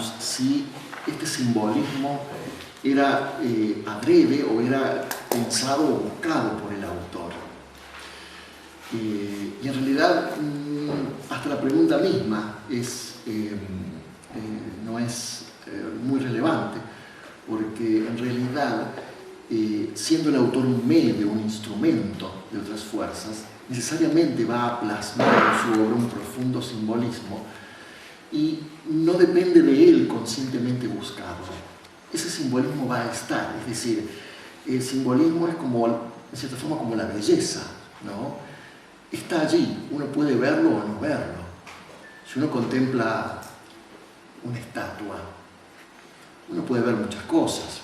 preguntamos si este simbolismo era adrede o era pensado o buscado por el autor. Y en realidad hasta la pregunta misma no es muy relevante, porque en realidad siendo el autor un medio, un instrumento de otras fuerzas, necesariamente va a plasmar en su obra un profundo simbolismo y no depende de él conscientemente buscarlo. Ese simbolismo va a estar, es decir, el simbolismo es como, en cierta forma, como la belleza, ¿no? Está allí, uno puede verlo o no verlo. Si uno contempla una estatua, uno puede ver muchas cosas.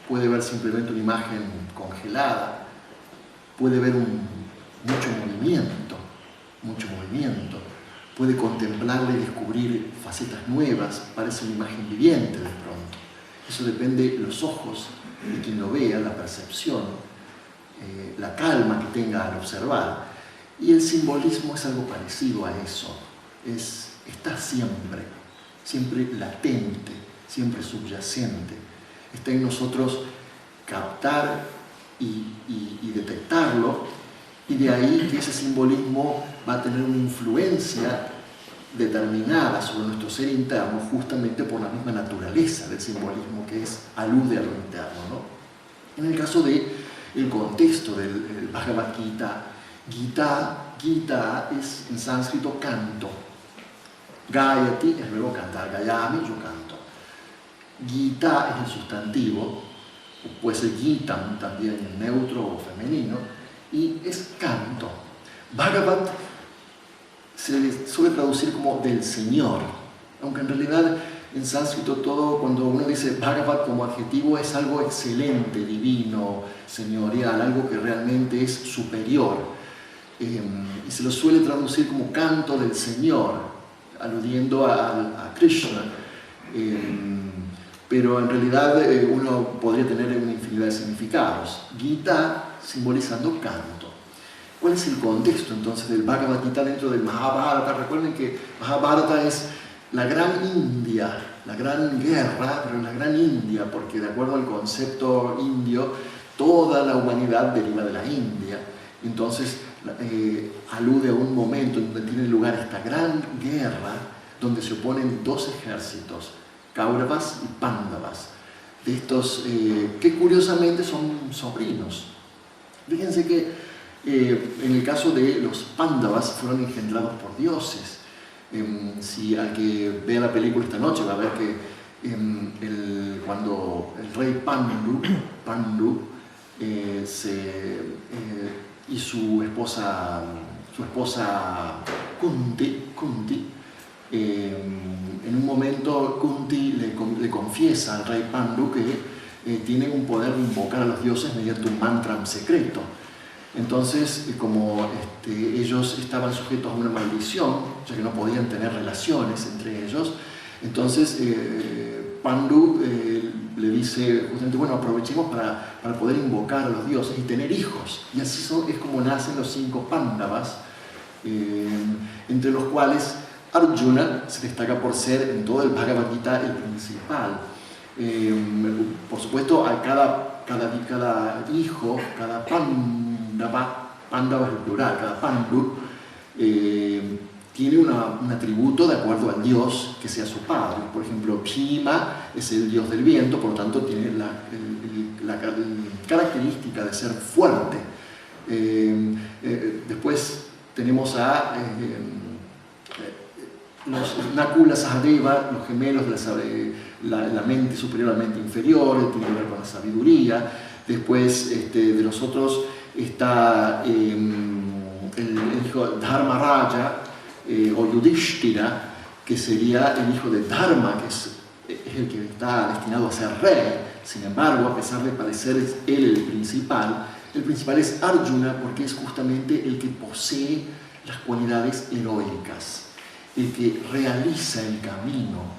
Puede ver simplemente una imagen congelada, puede ver mucho movimiento, puede contemplarla y descubrir facetas nuevas, parece una imagen viviente de pronto. Eso depende de los ojos de quien lo vea, la percepción, la calma que tenga al observar. Y el simbolismo es algo parecido a eso, está siempre latente, siempre subyacente. Está en nosotros captar y detectarlo, y de ahí que ese simbolismo va a tener una influencia determinada sobre nuestro ser interno justamente por la misma naturaleza del simbolismo, que alude a lo interno, ¿no? En el caso del contexto del Bhagavad Gita, Gita es en sánscrito canto, Gayati es luego cantar, Gayami, yo canto. Gita es el sustantivo, puede ser Gitam también en neutro o femenino, y es canto. Bhagavat se suele traducir como del Señor, aunque en realidad en sánscrito todo, cuando uno dice Bhagavat como adjetivo, es algo excelente, divino, señorial, algo que realmente es superior. Y se lo suele traducir como canto del Señor, aludiendo a Krishna. Pero en realidad uno podría tener una infinidad de significados. Gita simbolizando canto. ¿Cuál es el contexto entonces del Bhagavad Gita dentro del Mahabharata? Recuerden que Mahabharata es la gran India, la gran guerra, pero la gran India, porque de acuerdo al concepto indio, toda la humanidad deriva de la India. Entonces alude a un momento en donde tiene lugar esta gran guerra, donde se oponen dos ejércitos, Kauravas y Pándavas, de estos que curiosamente son sobrinos. Fíjense que en el caso de los Pándavas fueron engendrados por dioses. Si al que vea la película esta noche va a ver que cuando el rey Pandu y su esposa Kunti, en un momento Kunti le confiesa al rey Pandu que tiene un poder de invocar a los dioses mediante un mantra secreto. Entonces, como ellos estaban sujetos a una maldición, ya que no podían tener relaciones entre ellos, entonces Pandu le dice justamente, bueno, aprovechemos para poder invocar a los dioses y tener hijos. Y así es como nacen los 5 Pándavas, entre los cuales Arjuna se destaca por ser en todo el Bhagavad Gita el principal. Por supuesto, a cada hijo, cada Pándava es el plural, cada Pandu tiene un atributo de acuerdo al dios que sea su padre. Por ejemplo, Bhima es el dios del viento, por lo tanto tiene la característica de ser fuerte. Después tenemos a los Nakula Sahadeva, los gemelos de la mente superior a la mente inferior, tiene que ver con la sabiduría. Después de los otros está el hijo Dharma Raja o Yudhishthira, que sería el hijo de Dharma, que es el que está destinado a ser rey. Sin embargo, a pesar de parecer él el principal es Arjuna, porque es justamente el que posee las cualidades heroicas, el que realiza el camino,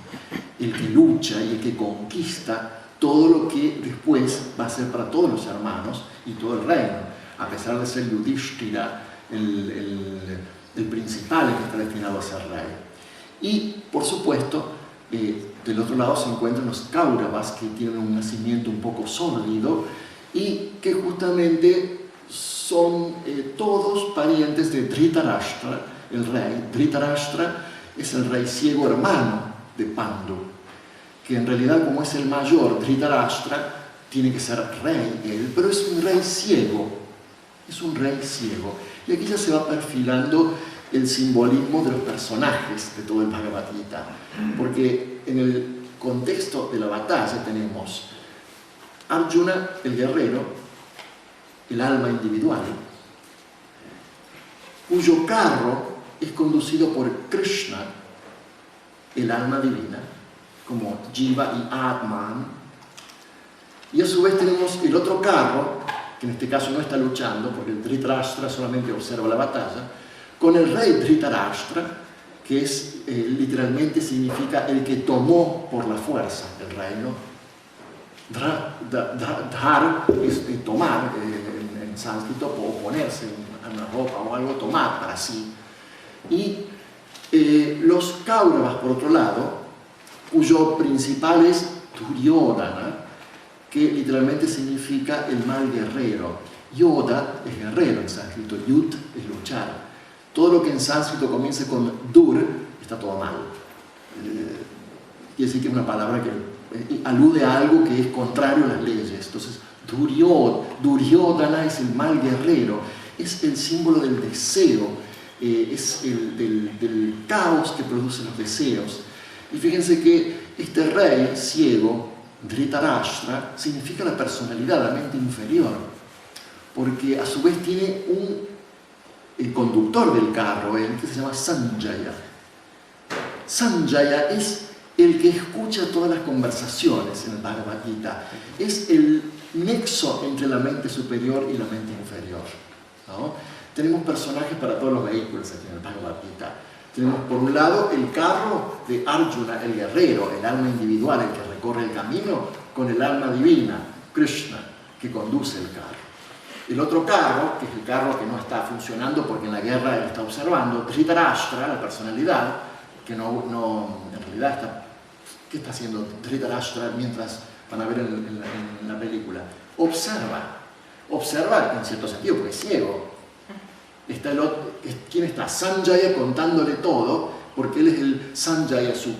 el que lucha y el que conquista todo lo que después va a ser para todos los hermanos y todo el reino, a pesar de ser Yudhishthira el principal, el que está destinado a ser rey. Y, por supuesto, de del otro lado se encuentran los Kauravas, que tienen un nacimiento un poco sórdido y que justamente son todos parientes de Dhritarashtra, el rey. Dhritarashtra es el rey ciego hermano de Pandu, que en realidad, como es el mayor, Dhritarashtra tiene que ser rey él, pero es un rey ciego, es un rey ciego. Y aquí ya se va perfilando el simbolismo de los personajes de todo el Bhagavad Gita, porque en el contexto de la batalla tenemos Arjuna, el guerrero, el alma individual, cuyo carro es conducido por Krishna, el alma divina, como Jiva y Atman, y a su vez tenemos el otro carro, que en este caso no está luchando, porque el Dhritarashtra solamente observa la batalla, con el rey Dhritarashtra, que es, literalmente significa el que tomó por la fuerza el reino. Dhar es tomar, en sánscrito, o ponerse en una ropa o algo, tomar para sí. Y los Kauravas, por otro lado, cuyo principal es Duryodhana, que literalmente significa el mal guerrero. Yoda es guerrero en sánscrito, Yud es luchar. Todo lo que en sánscrito comience con dur está todo mal. Quiere decir que es una palabra que alude a algo que es contrario a las leyes. Entonces, Duryodhana es el mal guerrero, es el símbolo del deseo, es del caos que produce los deseos. Y fíjense que este rey ciego, Dhritarashtra, significa la personalidad, la mente inferior, porque a su vez tiene el conductor del carro, que se llama Sanjaya. Sanjaya es el que escucha todas las conversaciones en el Bhagavad Gita, es el nexo entre la mente superior y la mente inferior, ¿no? Tenemos personajes para todos los vehículos aquí en el Bhagavad Gita. Tenemos por un lado el carro de Arjuna, el guerrero, el alma individual, el que recorre el camino, con el alma divina, Krishna, que conduce el carro. El otro carro, que es el carro que no está funcionando porque en la guerra él está observando, Dhritarashtra, la personalidad, que en realidad está... ¿Qué está haciendo Dhritarashtra mientras van a ver en la película? Observa en cierto sentido, porque es ciego. Está ¿quién está? Sanjaya contándole todo, porque él es el Sanjaya, su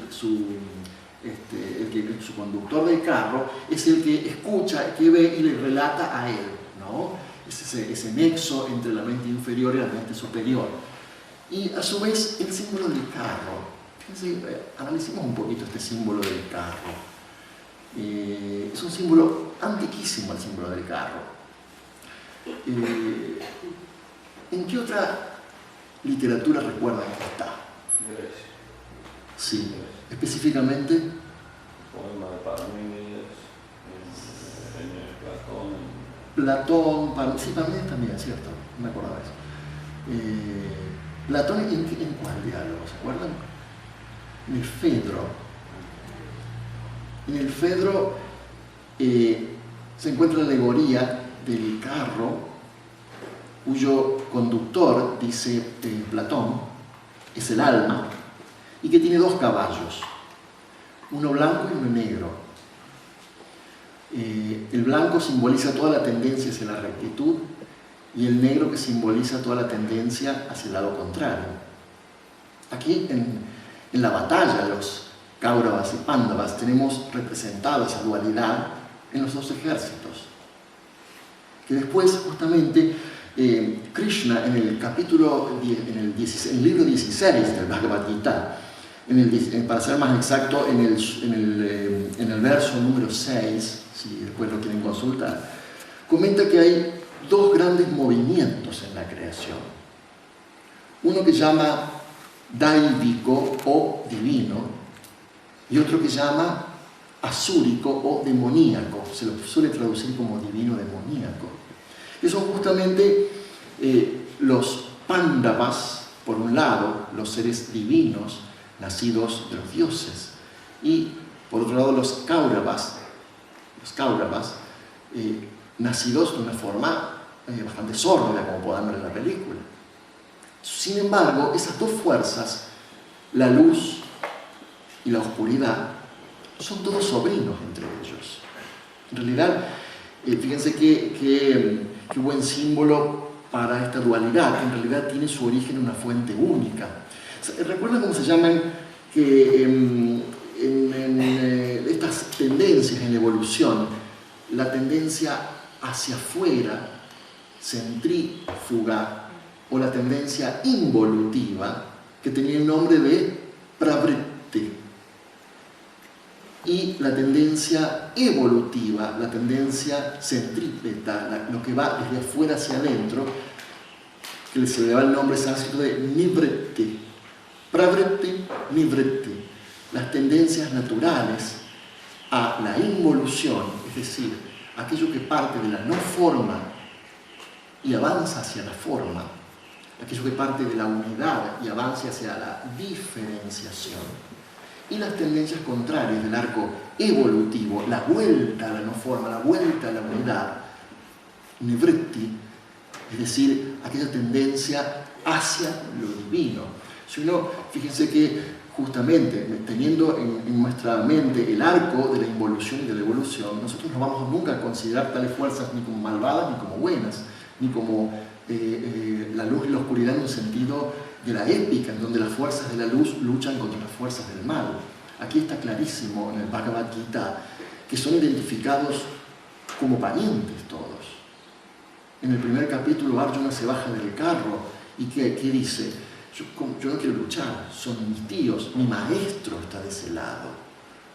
conductor del carro, es el que escucha, que ve y le relata a él, ¿no? Es ese nexo entre la mente inferior y la mente superior. Y a su vez el símbolo del carro. Fíjense, analicemos un poquito este símbolo del carro. Es un símbolo antiquísimo, el símbolo del carro. ¿En qué otra literatura recuerdan que está? Sí, específicamente. Poema de Parménides, Platón, sí, Parménides también, ¿cierto? No me acordaba de eso. Platón, ¿en cuál diálogo? ¿Se acuerdan? En el Fedro. En el Fedro se encuentra la alegoría del carro, cuyo conductor, dice Platón, es el alma, y que tiene dos caballos, uno blanco y uno negro. El blanco simboliza toda la tendencia hacia la rectitud y el negro que simboliza toda la tendencia hacia el lado contrario. Aquí en la batalla de los Kauravas y Pándavas tenemos representada esa dualidad en los dos ejércitos, que después justamente Krishna en el capítulo, en el libro 16 del Bhagavad Gita, para ser más exacto, en el verso número 6, si después lo quieren consultar, comenta que hay dos grandes movimientos en la creación. Uno que llama Daivico o divino, y otro que llama asúrico o demoníaco, se lo suele traducir como divino demoníaco. Que son justamente los Pándavas, por un lado, los seres divinos nacidos de los dioses, y por otro lado los Kauravas, nacidos de una forma bastante sórdida, como podamos ver en la película. Sin embargo, esas dos fuerzas, la luz y la oscuridad, son todos sobrinos entre ellos. En realidad, fíjense qué buen símbolo para esta dualidad, que en realidad tiene su origen en una fuente única. ¿Recuerdan cómo se llaman que estas tendencias en la evolución, la tendencia hacia afuera, centrífuga, o la tendencia involutiva, que tenía el nombre de pravritti, y la tendencia evolutiva, la tendencia centrípeta, lo que va desde afuera hacia adentro, que se le da el nombre sánscrito de nivritti? Pravritti, nivritti, las tendencias naturales a la involución, es decir, aquello que parte de la no forma y avanza hacia la forma, aquello que parte de la unidad y avanza hacia la diferenciación, y las tendencias contrarias del arco evolutivo, la vuelta a la no forma, la vuelta a la unidad, nivritti, es decir, aquella tendencia hacia lo divino. Si uno, fíjense que justamente teniendo en nuestra mente el arco de la involución y de la evolución, nosotros no vamos nunca a considerar tales fuerzas ni como malvadas ni como buenas, ni como la luz y la oscuridad en un sentido de la épica, en donde las fuerzas de la luz luchan contra las fuerzas del mal. Aquí está clarísimo en el Bhagavad Gita que son identificados como parientes todos. En el primer capítulo Arjuna se baja del carro y ¿qué dice? Yo no quiero luchar, son mis tíos, mi maestro está de ese lado,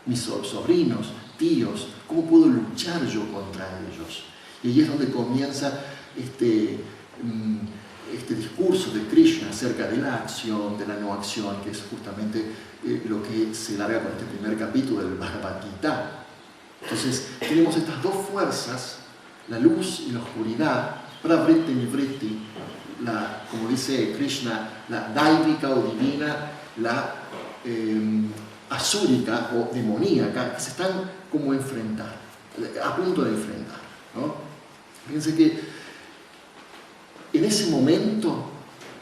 mis sobrinos, tíos, ¿cómo puedo luchar yo contra ellos? Y ahí es donde comienza este discurso de Krishna acerca de la acción, de la no acción, que es justamente lo que se larga con este primer capítulo del Bhagavad Gita. Entonces, tenemos estas dos fuerzas, la luz y la oscuridad, pravritti y nivritti, como dice Krishna, la daivika o divina, la asúrica o demoníaca, que se están como enfrentar, a punto de enfrentar, ¿no? Fíjense que en ese momento,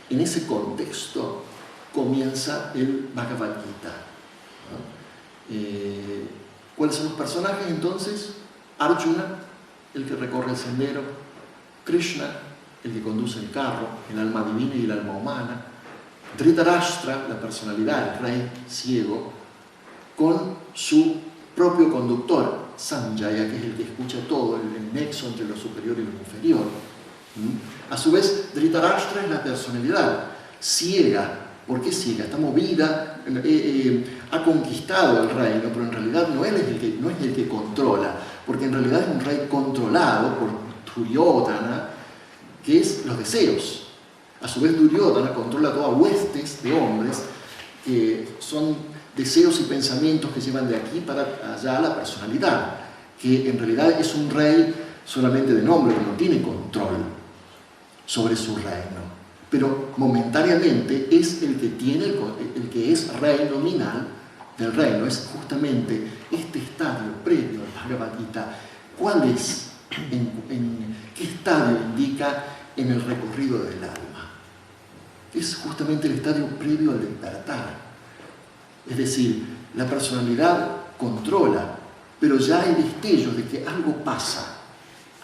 en ese contexto, comienza el Bhagavad Gita, ¿no? ¿Cuáles son los personajes entonces? Arjuna, el que recorre el sendero; Krishna, el que conduce el carro, el alma divina y el alma humana; Dhritarashtra, la personalidad, el rey ciego, con su propio conductor, Sanjaya, que es el que escucha todo, el nexo entre lo superior y lo inferior. A su vez, Dhritarashtra es la personalidad ciega. ¿Por qué ciega? Está movida, ha conquistado el reino, pero en realidad no es el que controla, porque en realidad es un rey controlado por Duryodhana, que es los deseos. A su vez, Duryodhana controla todas huestes de hombres que son deseos y pensamientos que llevan de aquí para allá a la personalidad, que en realidad es un rey solamente de nombre, que no tiene control sobre su reino, pero momentáneamente es el que es rey nominal del reino. Es justamente este estadio previo al Bhagavad Gita. ¿Cuál es? ¿Qué estadio indica en el recorrido del alma? Es justamente el estadio previo al despertar. Es decir, la personalidad controla, pero ya hay destellos de que algo pasa,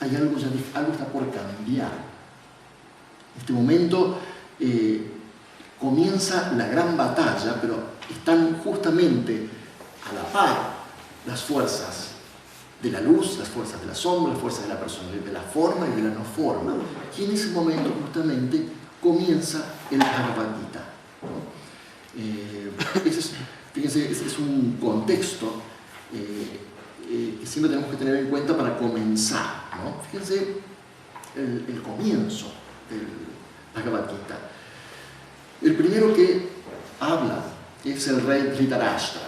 algo está por cambiar. En este momento comienza la gran batalla, pero están justamente a la par las fuerzas de la luz, las fuerzas de la sombra, las fuerzas de la personalidad, de la forma y de la no forma. Y en ese momento justamente comienza el Bhagavad Gita, ¿no? Fíjense, es un contexto que siempre tenemos que tener en cuenta para comenzar, ¿no? Fíjense el comienzo del Bhagavad Gita. El primero que habla es el rey Dhritarashtra.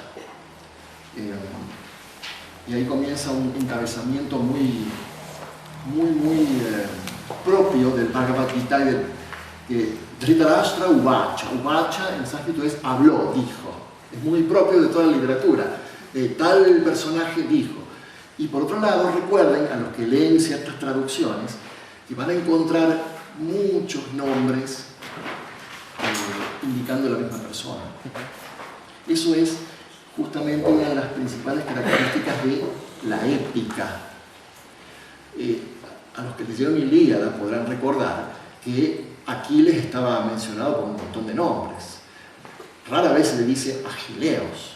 Y ahí comienza un encabezamiento muy propio del Bhagavad Gita, que Dhritarashtra Uvacha. Uvacha en sánscrito es habló, dijo. Es muy propio de toda la literatura. Tal personaje dijo. Y por otro lado, recuerden a los que leen ciertas traducciones que van a encontrar muchos nombres indicando la misma persona. Eso es justamente una de las principales características de la épica. A los que leyeron Ilíada podrán recordar que Aquiles estaba mencionado por un montón de nombres. Rara vez se le dice Agileos.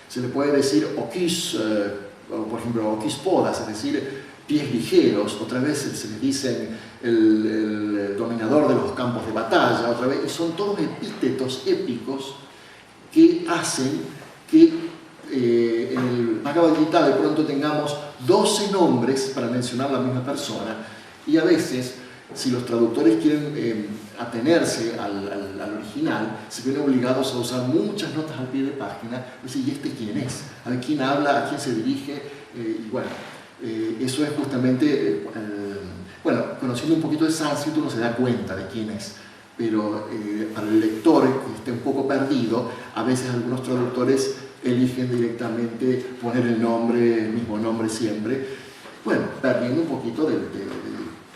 Se le puede decir Oquis, por ejemplo, Oquis Podas, es decir, pies ligeros. Otras veces se le dice el dominador de los campos de batalla. Otra vez, y son todos epítetos épicos que hacen que en el Bhagavad Gita de pronto tengamos 12 nombres para mencionar la misma persona, y a veces, si los traductores quieren atenerse al original, se ven obligados a usar muchas notas al pie de página. ¿Y este quién es? ¿A quién habla? ¿A quién se dirige? Y bueno, eso es justamente, bueno, conociendo un poquito de sánscrito uno se da cuenta de quién es, pero para el lector que esté un poco perdido, a veces algunos traductores eligen directamente poner el mismo nombre siempre, bueno, perdiendo un poquito de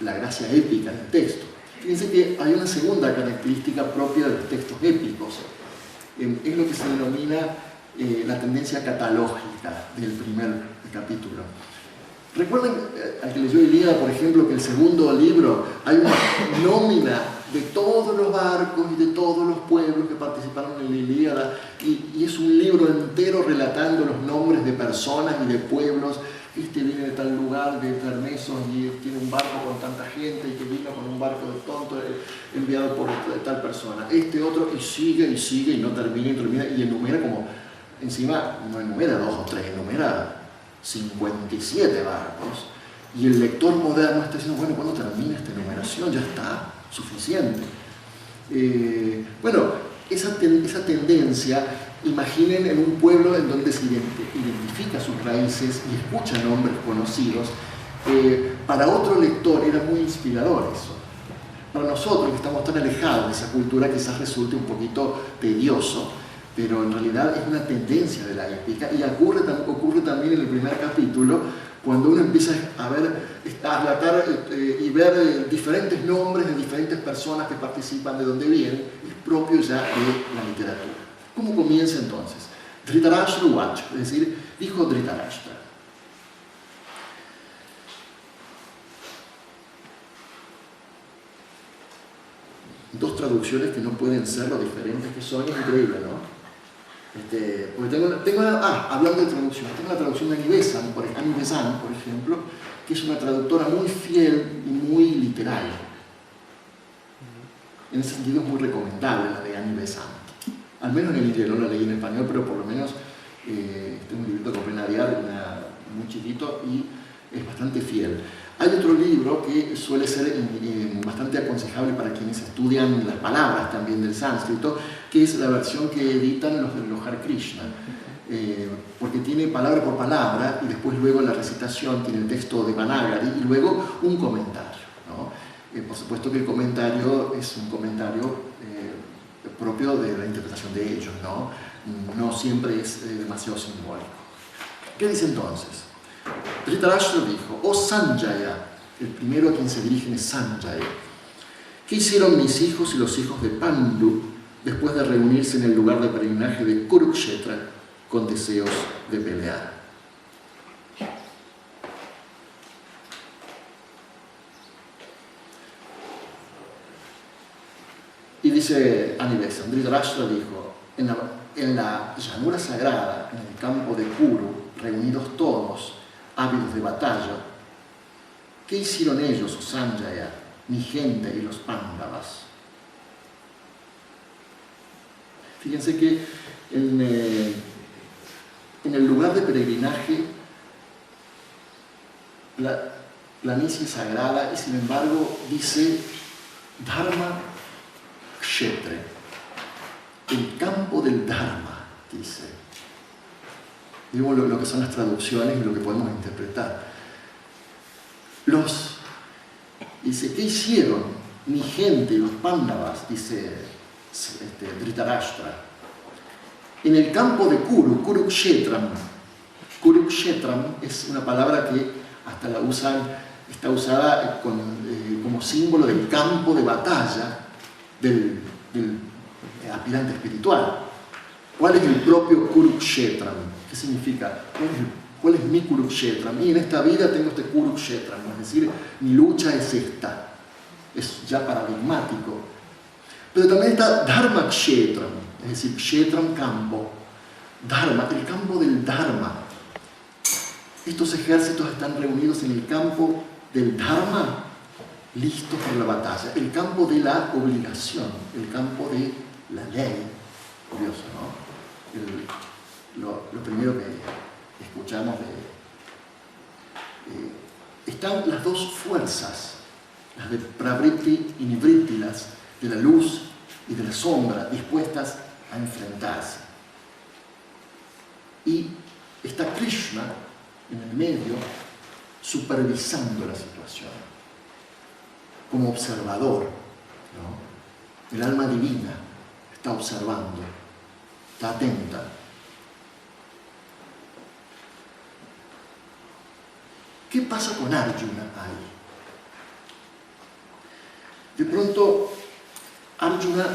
la gracia épica del texto. Fíjense que hay una segunda característica propia de los textos épicos, es lo que se denomina la tendencia catalógica del primer capítulo. Recuerden, al que leyó Ilíada, por ejemplo, que el segundo libro hay una nómina de todos los barcos y de todos los pueblos que participaron en la Ilíada, y es un libro entero relatando los nombres de personas y de pueblos. Este viene de tal lugar, de Termesos, y tiene un barco con tanta gente, y que vino con un barco de tonto enviado por tal persona. Este otro, y sigue, y no termina, y enumera como, encima no enumera 2 o 3, enumera 57 barcos, y el lector moderno está diciendo, bueno, ¿cuándo termina esta enumeración? Ya está, suficiente. Bueno, esa tendencia, imaginen en un pueblo en donde se identifica sus raíces y escucha nombres conocidos, para otro lector era muy inspirador eso. Para nosotros que estamos tan alejados de esa cultura quizás resulte un poquito tedioso, pero en realidad es una tendencia de la épica, y ocurre también en el primer capítulo, cuando uno empieza a relatar y ver diferentes nombres de diferentes personas que participan, de dónde vienen, es propio ya de la literatura. ¿Cómo comienza entonces? Dhritarashtra Uvacha, es decir, dijo Dhritarashtra: dos traducciones que no pueden ser lo diferentes que son, es increíble, ¿no? Porque hablando de traducción, tengo la traducción de Annie Besant, por ejemplo, que es una traductora muy fiel y muy literal. En ese sentido es muy recomendable la de Annie Besant. Al menos en el inglés, no la leí en español, pero por lo menos este es un librito con Renariar, muy chiquito, y es bastante fiel. Hay otro libro que suele ser bastante aconsejable para quienes estudian las palabras también del sánscrito, que es la versión que editan los Hare Krishna, porque tiene palabra por palabra, y después luego en la recitación tiene el texto de Managari y luego un comentario, ¿no? Por supuesto que el comentario es un comentario propio de la interpretación de ellos, no siempre es demasiado simbólico. ¿Qué dice entonces? Dhritarashtra dijo: oh Sanjaya, el primero a quien se dirigen es Sanjaya, ¿qué hicieron mis hijos y los hijos de Pandu después de reunirse en el lugar de peregrinaje de Kurukshetra con deseos de pelear? Y dice Annie Besant, Dhritarashtra dijo: en la llanura sagrada, en el campo de Kuru, reunidos todos, ávidos de batalla, ¿qué hicieron ellos, oh Sanjaya, mi gente y los Pándavas? Fíjense que en el lugar de peregrinaje, la planicie sagrada, y sin embargo dice Dharma Kshetra, el campo del Dharma, dice. Digo lo que son las traducciones y lo que podemos interpretar. Dice, ¿qué hicieron mi gente, los Pándavas? Dice Dhritarashtra. En el campo de Kuru, Kurukshetram. Kurukshetram es una palabra que hasta está usada como símbolo del campo de batalla del aspirante espiritual. ¿Cuál es el propio Kurukshetram? ¿Qué significa? ¿Cuál es mi Kurukshetram? Y en esta vida tengo este Kurukshetram, es decir, mi lucha es esta. Es ya paradigmático. Pero también está Dharma Kshetram, es decir, Kshetram campo. Dharma, el campo del Dharma. Estos ejércitos están reunidos en el campo del Dharma, listos para la batalla. El campo de la obligación, el campo de la ley. Curioso, ¿no? Lo primero que escuchamos están las dos fuerzas, las de Pravriti y Nivritti, las de la luz y de la sombra, dispuestas a enfrentarse. Y está Krishna en el medio, supervisando la situación, como observador, ¿no? El alma divina está observando, está atenta. ¿Qué pasa con Arjuna ahí? De pronto, Arjuna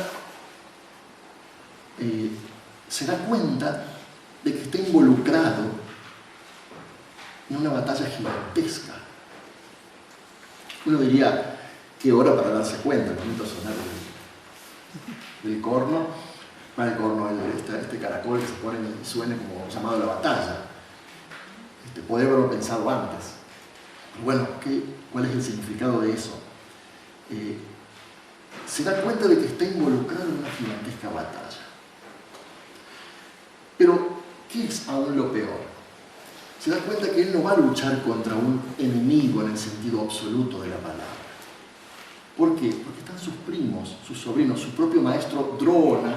se da cuenta de que está involucrado en una batalla gigantesca. Uno diría, ¿qué hora para darse cuenta? El momento de sonar del corno, para el corno, este caracol que se pone y suene como llamado a la batalla. Podría haberlo pensado antes. Pero bueno, ¿cuál es el significado de eso? Se da cuenta de que está involucrado en una gigantesca batalla. Pero, ¿qué es aún lo peor? Se da cuenta que él no va a luchar contra un enemigo en el sentido absoluto de la palabra. ¿Por qué? Porque están sus primos, sus sobrinos, su propio maestro Drona,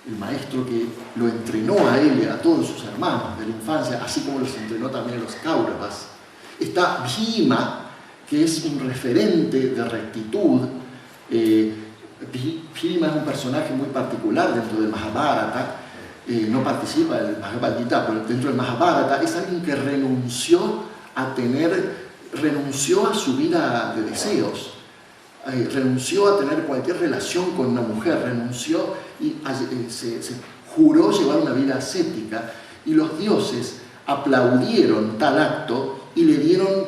el maestro que lo entrenó a él y a todos sus hermanos de la infancia, así como los entrenó también a los Kauravas. Está Bhima, que es un referente de rectitud. Bhima es un personaje muy particular dentro del Mahabharata. No participa del Bhagavad Gita, pero dentro del Mahabharata es alguien que renunció a su vida de deseos, renunció a tener cualquier relación con una mujer, renunció y se juró llevar una vida ascética, y los dioses aplaudieron tal acto y le dieron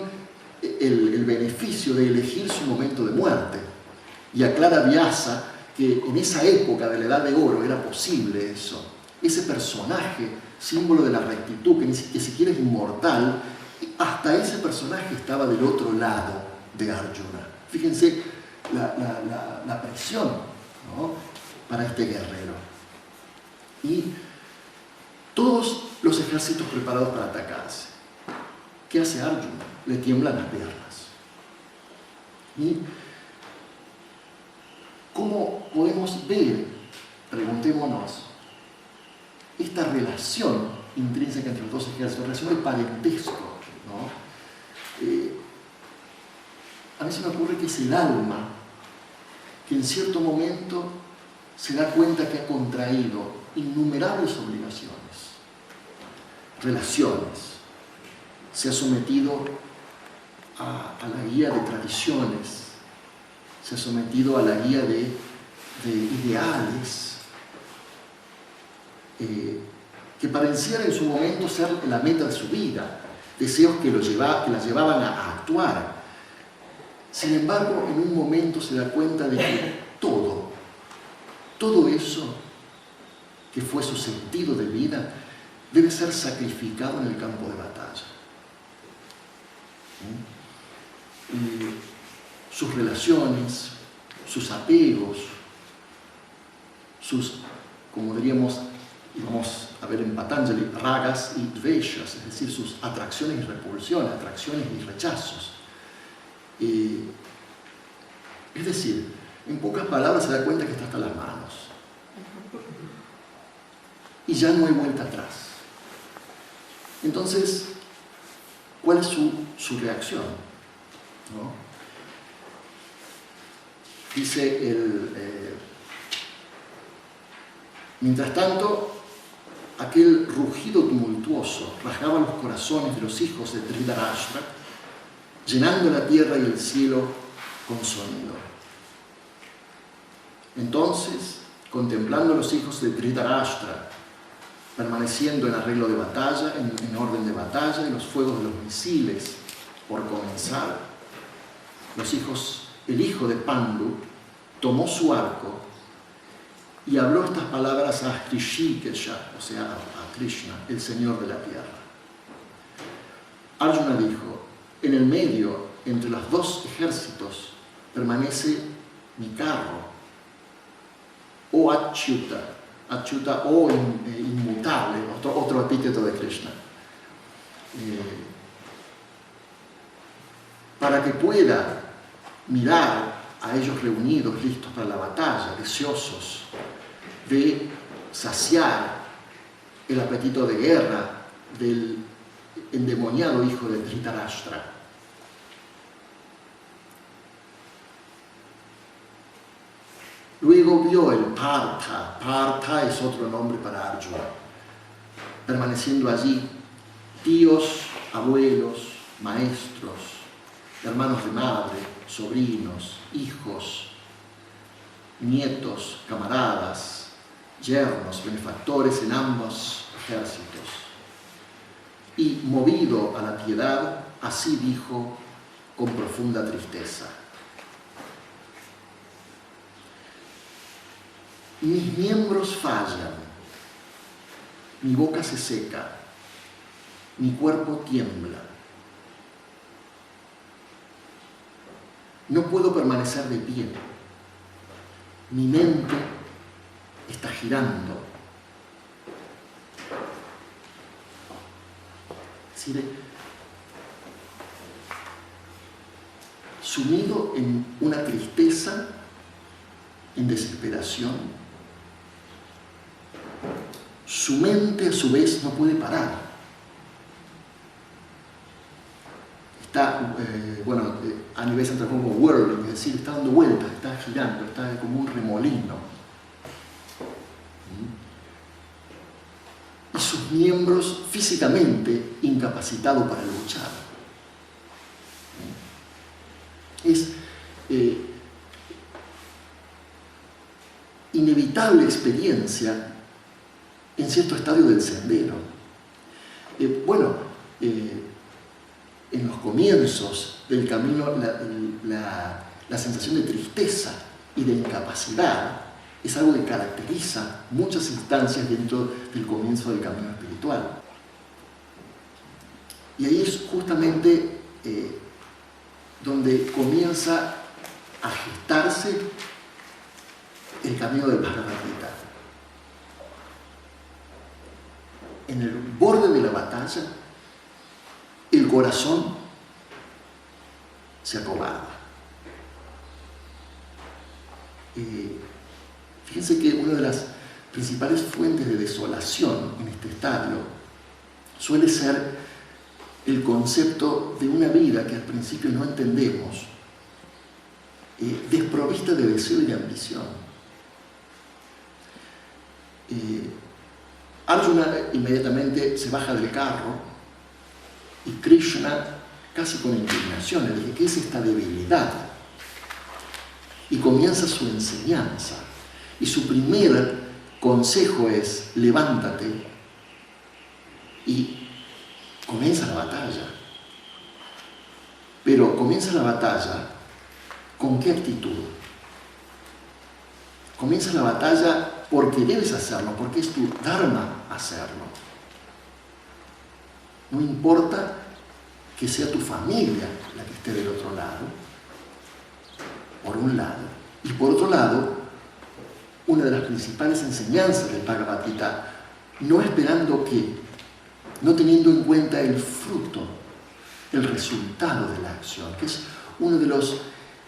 el beneficio de elegir su momento de muerte. Y aclara Vyasa que en esa época de la Edad de Oro era posible eso. Ese personaje, símbolo de la rectitud, que siquiera es inmortal, hasta ese personaje estaba del otro lado de Arjuna. Fíjense la presión, ¿no?, para este guerrero. Y todos los ejércitos preparados para atacarse. ¿Qué hace Arjuna? Le tiemblan las piernas. ¿Y cómo podemos ver, preguntémonos, esta relación intrínseca entre los dos ejércitos, relación de parentesco, ¿no? A mí se me ocurre que es el alma que en cierto momento se da cuenta que ha contraído innumerables obligaciones, relaciones, se ha sometido a la guía de tradiciones, se ha sometido a la guía de ideales, que parecían en su momento ser la meta de su vida, deseos que la llevaban a actuar. Sin embargo, en un momento se da cuenta de que todo eso que fue su sentido de vida debe ser sacrificado en el campo de batalla. Sus relaciones, sus apegos, como diríamos, vamos a ver en Patanjali, ragas y dveshas, es decir, sus atracciones y repulsiones, atracciones y rechazos. Es decir, en pocas palabras se da cuenta que está hasta las manos. Y ya no hay vuelta atrás. Entonces, ¿cuál es su reacción? ¿No? Dice mientras tanto, aquel rugido tumultuoso rasgaba los corazones de los hijos de Dhritarashtra, llenando la tierra y el cielo con sonido. Entonces, contemplando a los hijos de Dhritarashtra, permaneciendo en arreglo de batalla, en orden de batalla, en los fuegos de los misiles por comenzar, el hijo de Pandu tomó su arco y habló estas palabras a Hrishikesha, o sea, a Krishna, el Señor de la Tierra. Arjuna dijo: en el medio, entre los dos ejércitos, permanece mi carro, o Achyuta, Achyuta o inmutable, otro epíteto de Krishna, para que pueda mirar a ellos reunidos, listos para la batalla, deseosos de saciar el apetito de guerra del endemoniado hijo de Dhritarashtra. Luego vio el Partha. Partha es otro nombre para Arjuna. Permaneciendo allí, tíos, abuelos, maestros, hermanos de madre, sobrinos, hijos, nietos, camaradas, yernos, benefactores en ambos ejércitos. Y movido a la piedad, así dijo con profunda tristeza: mis miembros fallan, mi boca se seca, mi cuerpo tiembla. No puedo permanecer de pie. Mi mente está girando. Es decir, sumido en una tristeza, en desesperación, su mente a su vez no puede parar. Está, a nivel central como whirling, es decir, está dando vueltas, está girando, está como un remolino. Y sus miembros físicamente incapacitados para luchar. Es inevitable experiencia en cierto estadio del sendero. En los comienzos del camino, la sensación de tristeza y de incapacidad es algo que caracteriza muchas instancias dentro del comienzo del camino espiritual. Y ahí es justamente donde comienza a gestarse el camino del Bhagavad Gita. En el borde de la batalla, el corazón se acobarda. Fíjense que una de las principales fuentes de desolación en este estadio suele ser el concepto de una vida que al principio no entendemos, desprovista de deseo y de ambición. Arjuna inmediatamente se baja del carro y Krishna, casi con indignación, le dice: ¿qué es esta debilidad? Y comienza su enseñanza. Y su primer consejo es: levántate y comienza la batalla. Pero comienza la batalla ¿con qué actitud? Comienza la batalla porque debes hacerlo, porque es tu dharma hacerlo. No importa que sea tu familia la que esté del otro lado, por un lado. Y por otro lado, una de las principales enseñanzas del Bhagavad Gita, no esperando que, no teniendo en cuenta el fruto, el resultado de la acción, que es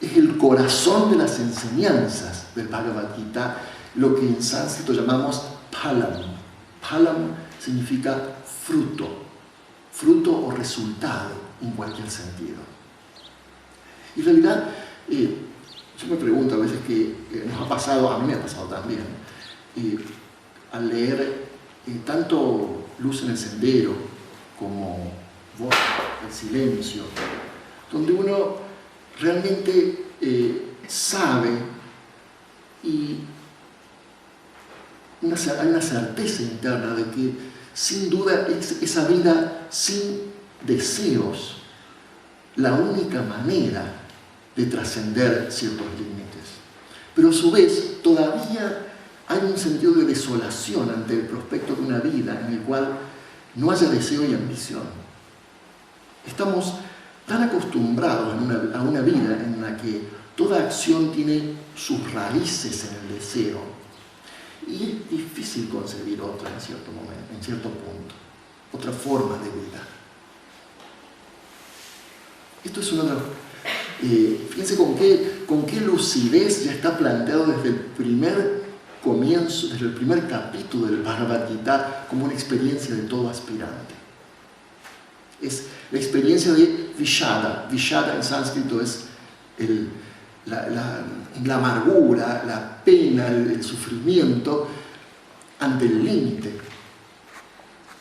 el corazón de las enseñanzas del Bhagavad Gita, lo que en sánscrito llamamos phalam. Phalam significa fruto o resultado en cualquier sentido. Y en realidad, yo me pregunto a veces que nos ha pasado, a mí me ha pasado también, al leer tanto Luz en el Sendero como Voz del Silencio, donde uno realmente sabe y hay una certeza interna de que sin duda es esa vida sin deseos la única manera de trascender ciertos límites. Pero a su vez todavía hay un sentido de desolación ante el prospecto de una vida en el cual no haya deseo y ambición. Estamos tan acostumbrados a una vida en la que toda acción tiene sus raíces en el deseo, y es difícil concebir otra en cierto momento, en cierto punto, otra forma de vida. Esto es fíjense con qué lucidez ya está planteado desde el primer comienzo, desde el primer capítulo del Bhagavad Gita, como una experiencia de todo aspirante. Es la experiencia de Vishada. Vishada en sánscrito es la amargura, la pena, el sufrimiento ante el límite.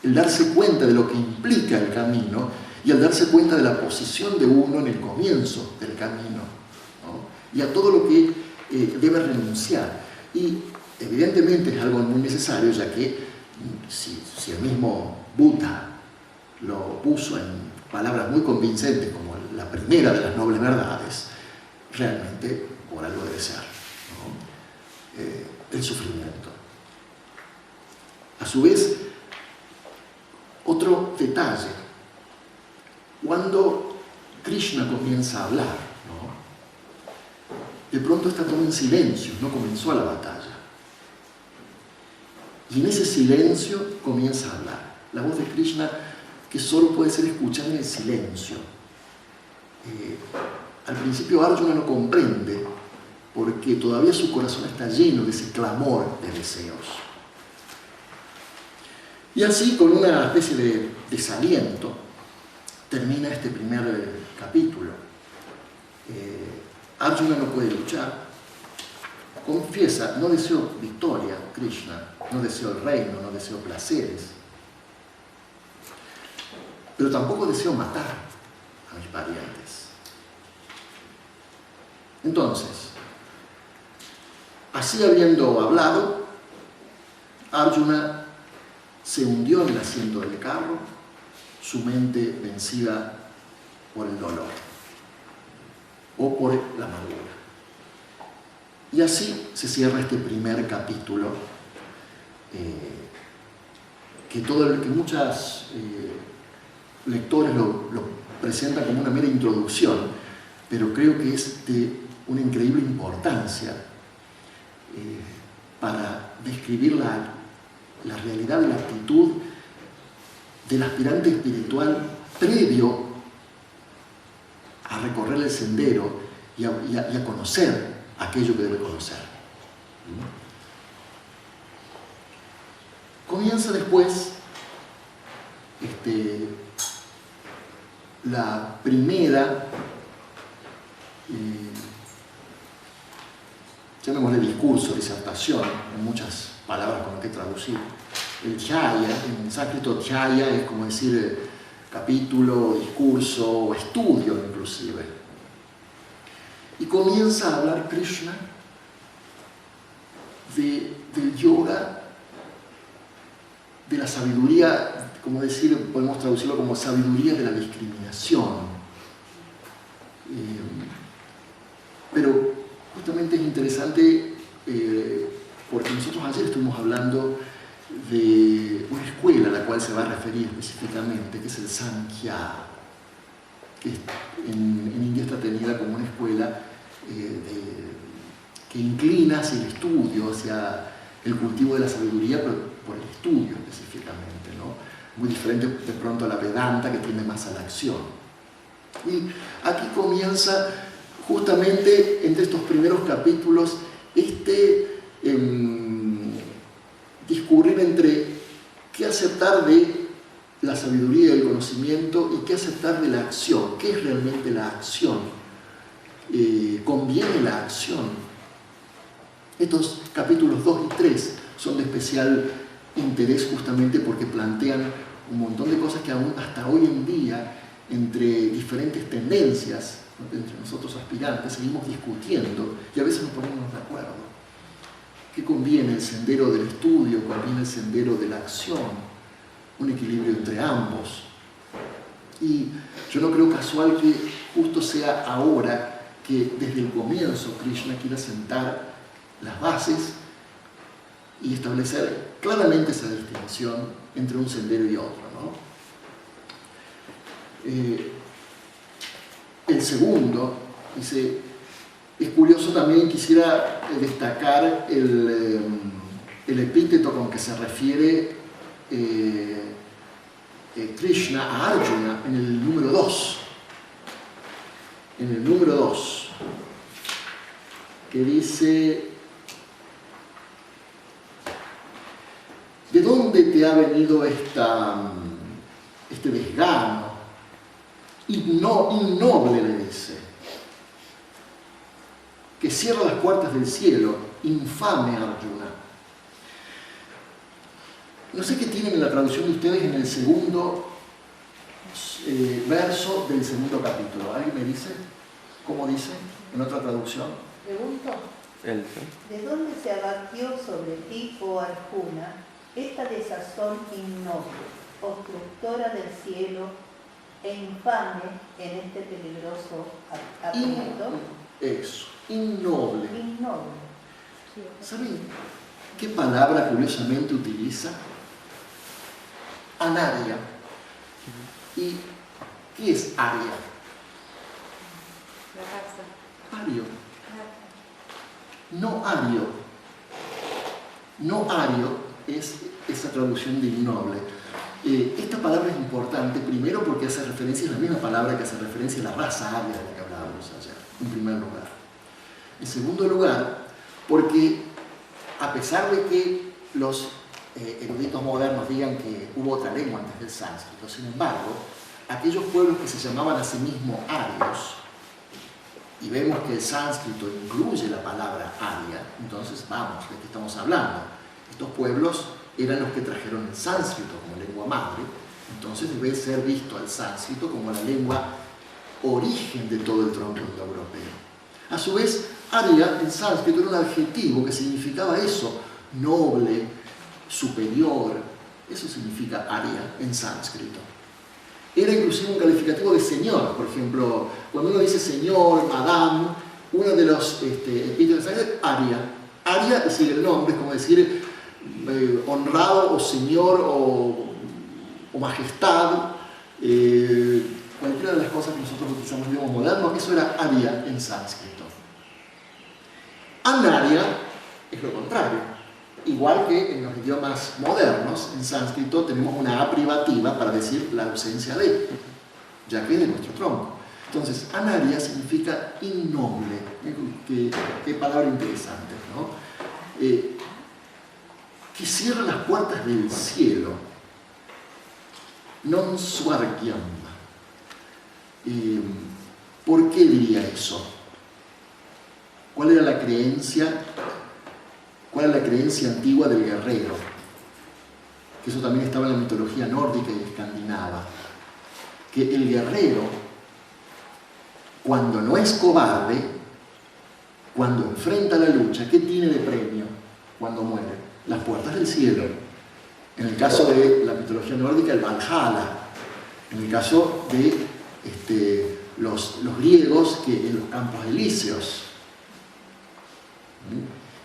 El darse cuenta de lo que implica el camino y el darse cuenta de la posición de uno en el comienzo del camino, ¿no? Y a todo lo que debe renunciar. Y evidentemente es algo muy necesario, ya que si el mismo Buddha lo puso en palabras muy convincentes como la primera de las nobles verdades, realmente por algo debe ser, ¿no? El sufrimiento. A su vez, otro detalle, cuando Krishna comienza a hablar, ¿no? De pronto está todo en silencio, no comenzó la batalla. Y en ese silencio comienza a hablar. La voz de Krishna que solo puede ser escuchada en el silencio. Al principio Arjuna no comprende, porque todavía su corazón está lleno de ese clamor de deseos. Y así, con una especie de desaliento, termina este primer capítulo. Arjuna no puede luchar. Confiesa, no deseo victoria, Krishna, no deseo el reino, no deseo placeres, pero tampoco deseo matar a mis parientes. Entonces, así habiendo hablado, Arjuna se hundió en el asiento del carro, su mente vencida por el dolor o por la amargura. Y así se cierra este primer capítulo, que muchos lectores lo presentan como una mera introducción, pero creo que es de una increíble importancia para describir la realidad de la actitud del aspirante espiritual previo a recorrer el sendero y a conocer aquello que debe conocer. Comienza después la primera, llamémosle discurso, disertación, en muchas palabras con las que traducir. El dhyaya, en sánscrito dhyaya es como decir capítulo, discurso o estudio inclusive. Y comienza a hablar Krishna del yoga, de la sabiduría, como decir, podemos traducirlo como sabiduría de la discriminación. Pero justamente es interesante porque nosotros ayer estuvimos hablando de una escuela a la cual se va a referir específicamente, que es el Sankhya, que en India está tenida como una escuela que inclina hacia el estudio, hacia el cultivo de la sabiduría, pero por el estudio específicamente, ¿no? Muy diferente de pronto a la Vedanta, que tiende más a la acción. Y aquí comienza justamente entre estos primeros capítulos discurrir entre qué aceptar de la sabiduría y el conocimiento y qué aceptar de la acción. ¿Qué es realmente la acción? ¿Conviene la acción? Estos capítulos 2 y 3 son de especial interés justamente porque plantean un montón de cosas que aún hasta hoy en día, entre diferentes tendencias, entre nosotros aspirantes, seguimos discutiendo y a veces nos ponemos de acuerdo. que conviene el sendero del estudio, conviene el sendero de la acción, un equilibrio entre ambos. Y yo no creo casual que justo sea ahora que desde el comienzo Krishna quiera sentar las bases y establecer claramente esa distinción entre un sendero y otro, ¿no? El segundo, dice, es curioso también, quisiera destacar el epíteto con que se refiere Krishna a Arjuna en el número 2. En el número 2, que dice: ¿de dónde te ha venido este desgano? Innoble, le dice, que cierra las puertas del cielo, infame Arjuna. No sé qué tienen en la traducción de ustedes en el segundo verso del segundo capítulo. ¿Alguien me dice cómo dice en otra traducción? Pregunto, ¿de dónde se abatió sobre ti, oh Arjuna, esta desazón innoble, obstructora del cielo e infame en este peligroso aprieto? Eso, innoble. Innoble. ¿Saben qué palabra curiosamente utiliza? Anaria. ¿Y qué es aria? La casa. Ario. No ario. No ario es esa traducción de innoble. Esta palabra es importante, primero porque hace referencia, es la misma palabra que hace referencia a la raza aria de la que hablábamos ayer, en primer lugar. En segundo lugar, porque a pesar de que los eruditos modernos digan que hubo otra lengua antes del sánscrito, sin embargo, aquellos pueblos que se llamaban a sí mismos arios, y vemos que el sánscrito incluye la palabra aria, entonces vamos, ¿de qué estamos hablando? Estos pueblos eran los que trajeron el sánscrito como lengua madre, entonces debe ser visto al sánscrito como la lengua origen de todo el tronco indoeuropeo. A su vez, aria en sánscrito era un adjetivo que significaba eso, noble, superior, eso significa aria en sánscrito. Era inclusive un calificativo de señor, por ejemplo, cuando uno dice señor, madame, uno de los epítetos es aria. Aria y sigue el nombre, es como decir honrado o señor o majestad, cualquiera de las cosas que nosotros utilizamos en idioma moderno, eso era aria en sánscrito. Anaria es lo contrario. Igual que en los idiomas modernos, en sánscrito tenemos una A privativa para decir la ausencia de, ya que es de nuestro tronco. Entonces, anaria significa innoble. Qué palabra interesante, ¿no? Que cierra las puertas del cielo. Non swargyam. ¿Por qué diría eso? ¿Cuál era la creencia? ¿Cuál es la creencia antigua del guerrero? Que eso también estaba en la mitología nórdica y escandinava. Que el guerrero, cuando no es cobarde, cuando enfrenta la lucha, ¿qué tiene de premio cuando muere? Las puertas del cielo. En el caso de la mitología nórdica, el Valhalla. En el caso de los griegos, que en los campos elíseos.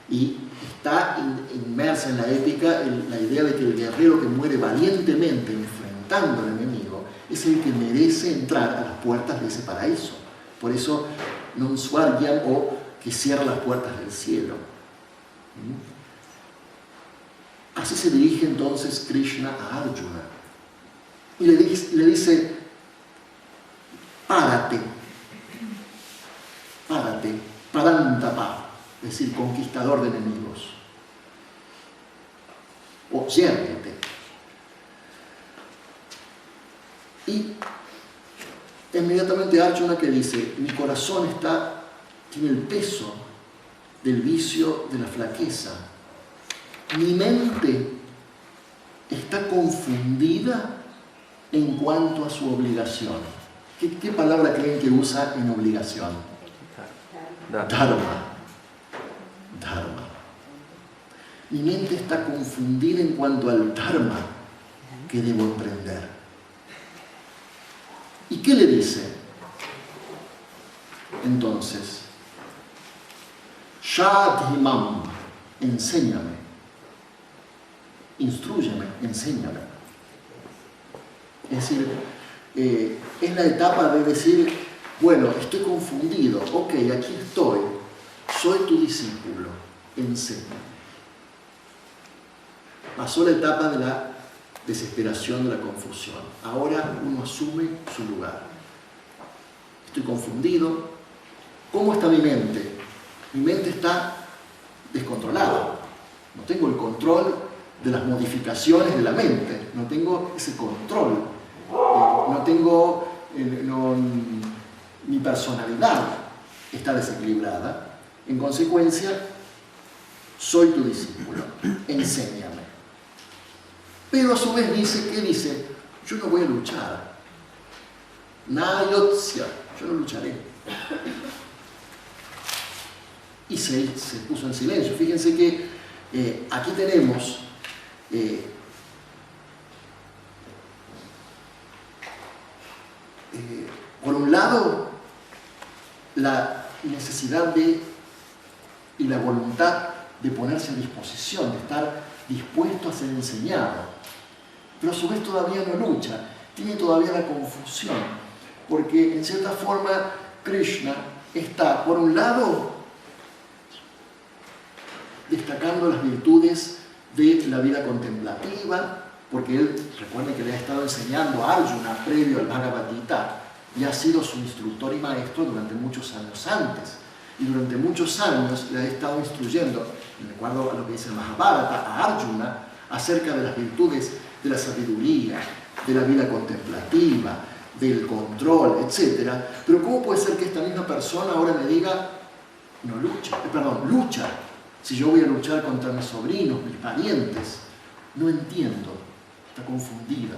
Y está inmersa en la épica la idea de que el guerrero que muere valientemente enfrentando al enemigo es el que merece entrar a las puertas de ese paraíso. Por eso, non swargyam, o que cierra las puertas del cielo. Así se dirige entonces Krishna a Arjuna. Y le dice, párate, parantapa. Es decir, conquistador de enemigos. O yérguete. Y inmediatamente Arjuna que dice, mi corazón tiene el peso del vicio de la flaqueza. Mi mente está confundida en cuanto a su obligación. ¿Qué palabra creen que usa en obligación? Dharma. Mi mente está confundida en cuanto al dharma que debo emprender. ¿Y qué le dice? Entonces, Shadhimam, enséñame, instrúyeme, enséñame. Es decir, es la etapa de decir, bueno, estoy confundido, ok, aquí estoy, soy tu discípulo, enséñame. Pasó la etapa de la desesperación, de la confusión. Ahora uno asume su lugar. Estoy confundido. ¿Cómo está mi mente? Mi mente está descontrolada. No tengo el control de las modificaciones de la mente. No tengo ese control. No tengo... mi personalidad está desequilibrada. En consecuencia, soy tu discípulo. Enséñame. Pero a su vez dice, ¿qué dice? Yo no voy a luchar. Nayotsya, yo no lucharé. Y se puso en silencio. Fíjense que aquí tenemos por un lado la necesidad y la voluntad de ponerse a disposición, de estar dispuesto a ser enseñado. Pero a su vez todavía no lucha, tiene todavía la confusión, porque en cierta forma Krishna está, por un lado, destacando las virtudes de la vida contemplativa, porque él, recuerden que le ha estado enseñando a Arjuna previo al Bhagavad Gita, y ha sido su instructor y maestro durante muchos años antes. Y durante muchos años le ha estado instruyendo, de acuerdo a lo que dice el Mahabharata, a Arjuna, acerca de las virtudes de la sabiduría, de la vida contemplativa, del control, etc. Pero ¿cómo puede ser que esta misma persona ahora me diga, no lucha, lucha, si yo voy a luchar contra mis sobrinos, mis parientes? No entiendo, está confundida.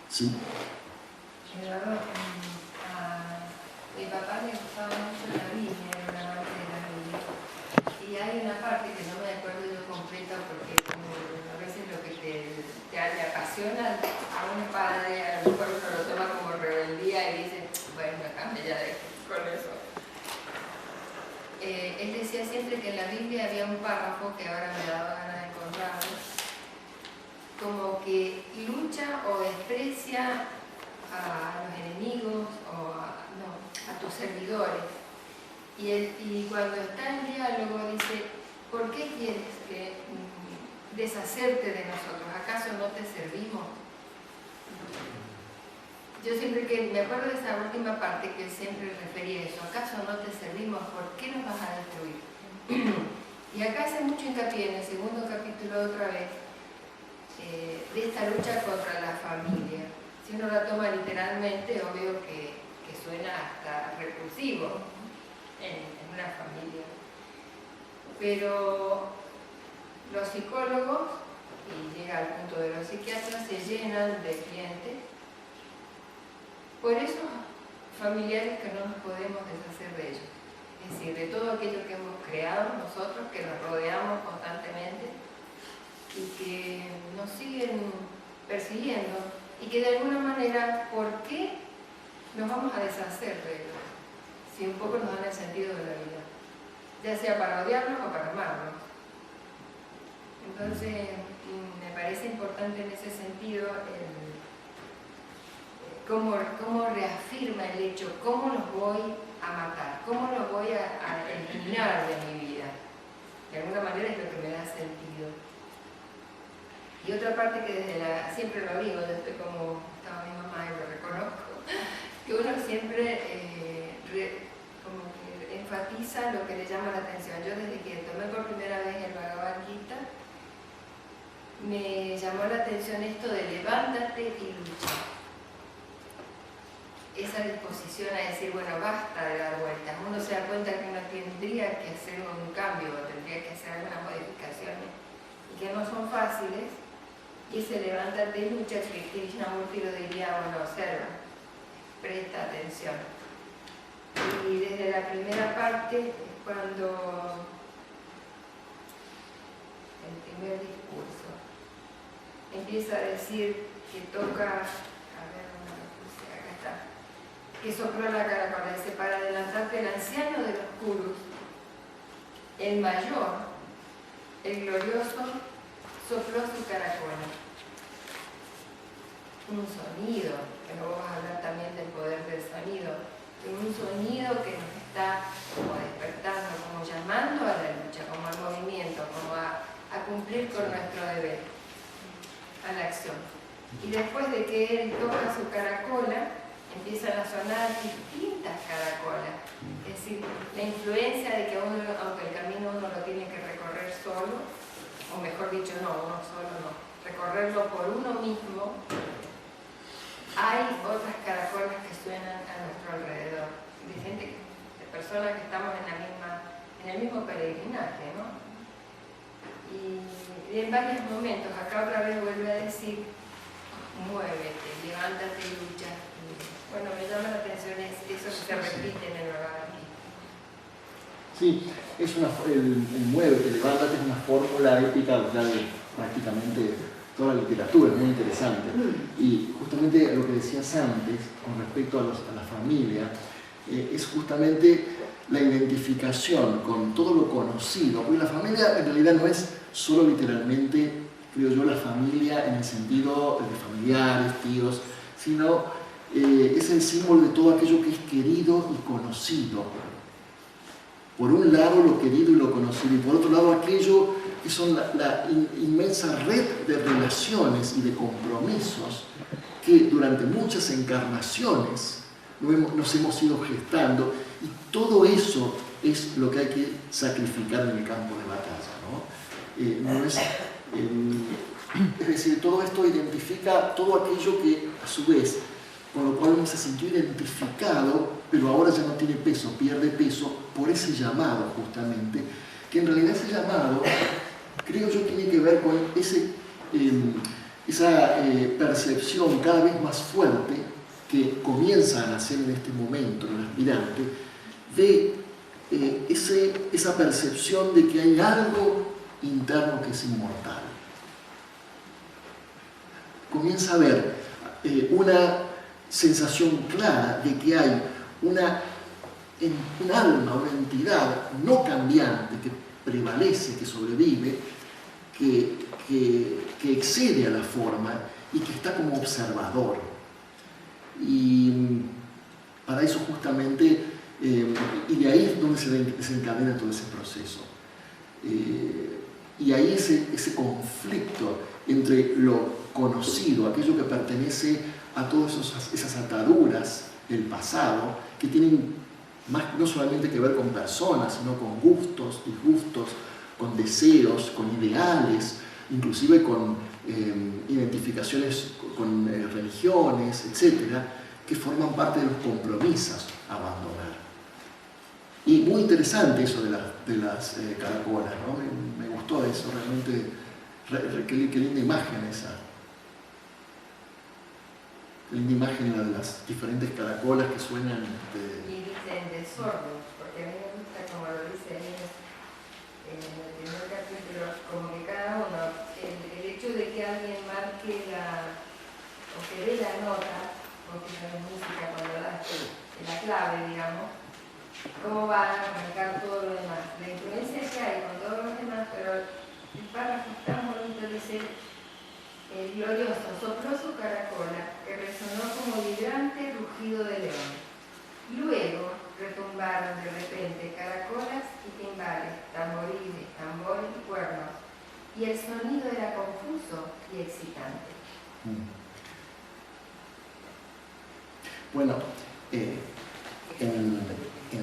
¿Sí? Eduardo, mi papá le gustaba mucho la Biblia, era una amante de la Biblia. Y hay una parte que no me acuerdo yo completa porque como a veces lo que te apasiona a un padre, a lo mejor uno lo toma como rebeldía y dice, bueno, déjame ya con eso. Él decía siempre que en la Biblia había un párrafo que ahora me daba ganas de encontrarlo, como que lucha o desprecia a los enemigos o a tus servidores. Y cuando está en diálogo dice, ¿por qué quieres deshacerte de nosotros? ¿Acaso no te servimos? Yo siempre que me acuerdo de esa última parte que él siempre refería a eso, ¿acaso no te servimos? ¿Por qué nos vas a destruir? Y acá hace mucho hincapié en el segundo capítulo otra vez de esta lucha contra la familia. Si uno la toma literalmente, obvio que suena hasta repulsivo en una familia. Pero los psicólogos, y llega al punto de los psiquiatras, se llenan de clientes por esos familiares que no nos podemos deshacer de ellos. Es decir, de todo aquello que hemos creado nosotros, que nos rodeamos constantemente y que nos siguen persiguiendo y que de alguna manera, ¿por qué nos vamos a deshacer de ellos? Si un poco nos dan el sentido de la vida, ya sea para odiarnos o para amarnos. Entonces, me parece importante en ese sentido cómo reafirma el hecho, cómo los voy a matar, cómo los voy a eliminar de mi vida. De alguna manera es lo que me da sentido. Y otra parte que siempre lo digo, yo estoy como estaba mi mamá y lo reconozco, que uno siempre como que enfatiza lo que le llama la atención. Yo desde que tomé por primera vez el Bhagavad Gita, me llamó la atención esto de levántate y lucha. Esa disposición a decir, bueno, basta de dar vueltas. Uno se da cuenta que uno tendría que hacer un cambio, tendría que hacer algunas modificaciones y que no son fáciles. Y ese levántate y lucha, que Krishnamurti lo diría, bueno, observa, presta atención. Y desde la primera parte es cuando el primer discurso empieza a decir que toca, a ver dónde lo puse, acá está, que sopló la caracola, dice, para adelantarte el anciano de los Kurus, el mayor, el glorioso, sopló su caracola. Un sonido, que luego vamos a hablar también del poder del sonido, un sonido que nos está como despertando, como llamando a la lucha, como al movimiento, como a cumplir con nuestro deber, a la acción. Y después de que él toca su caracola, empiezan a sonar distintas caracolas. Es decir, la influencia de que uno, aunque el camino uno lo tiene que recorrer solo, o mejor dicho, no, uno solo no, recorrerlo por uno mismo, hay otras caracolas que suenan a nuestro alrededor, de gente, de personas que estamos en el mismo peregrinaje, ¿no? Y en varios momentos, acá otra vez vuelve a decir, muévete, levántate y lucha. Bueno, me llama la atención eso que se repite en el Bhagavad Gita. Sí, es el muévete, levántate es una fórmula épica de prácticamente toda la literatura, es muy interesante. Y justamente lo que decías antes, con respecto a la familia, es justamente la identificación con todo lo conocido, porque la familia en realidad no es solo literalmente, creo yo, la familia en el sentido de familiares, tíos, sino es el símbolo de todo aquello que es querido y conocido. Por un lado lo querido y lo conocido, y por otro lado aquello que son la inmensa red de relaciones y de compromisos que durante muchas encarnaciones nos hemos ido gestando, y todo eso es lo que hay que sacrificar en el campo de batalla, ¿no? Es decir, todo esto identifica todo aquello que a su vez, con lo cual uno se sintió identificado, pero ahora ya no tiene peso, pierde peso por ese llamado justamente, que en realidad ese llamado, creo yo, tiene que ver con esa percepción cada vez más fuerte que comienza a nacer en este momento en el aspirante, de esa percepción de que hay algo interno que es inmortal. Comienza a haber una sensación clara de que hay un alma, una entidad no cambiante que prevalece, que sobrevive, que excede a la forma y que está como observador. Y para eso justamente, y de ahí es donde se desencadena todo ese proceso. Y ahí ese conflicto entre lo conocido, aquello que pertenece a todas esas ataduras del pasado, que tienen no solamente que ver con personas, sino con gustos, disgustos, con deseos, con ideales, inclusive con identificaciones con religiones, etcétera, que forman parte de los compromisos a abandonar. Y muy interesante eso de las caracolas, ¿no? Me gustó eso, realmente, qué linda imagen esa. Qué linda imagen la de las diferentes caracolas que suenan. Y dicen de sordos, porque a mí me gusta como lo dice ahí en el primer capítulo, como que cada uno, el hecho de que alguien marque o que dé la nota, porque no es música cuando das la clave, digamos, cómo va a marcar todo lo demás, la influencia que hay con todos los demás, pero el párrafo tan bonito dice: el glorioso sopló su caracola, que resonó como vibrante rugido de león. Luego retumbaron de repente caracolas y timbales, tamboriles, tambores y cuernos, y el sonido era confuso y excitante. Bueno, en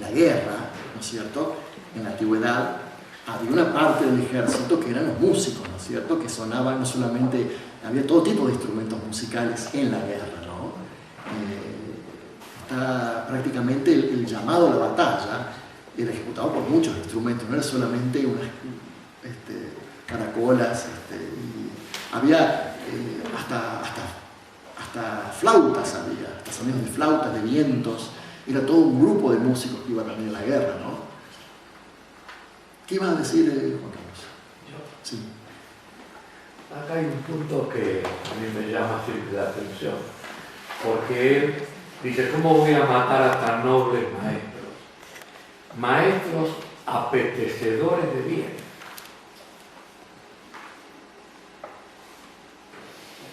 la guerra, ¿no es cierto?, en la antigüedad, había una parte del ejército que eran los músicos, ¿no es cierto?, que sonaban no solamente, había todo tipo de instrumentos musicales en la guerra, ¿no? Prácticamente el llamado a la batalla era ejecutado por muchos instrumentos, no era solamente unas caracolas, había hasta flautas, hasta sonidos de flautas, de vientos, era todo un grupo de músicos que iba también a la guerra, ¿no? ¿Qué ibas a decir, Juan Carlos? Yo. Sí. Acá hay un punto que a mí me llama siempre la atención, porque él dice, ¿cómo voy a matar a tan nobles maestros? Maestros apetecedores de bien.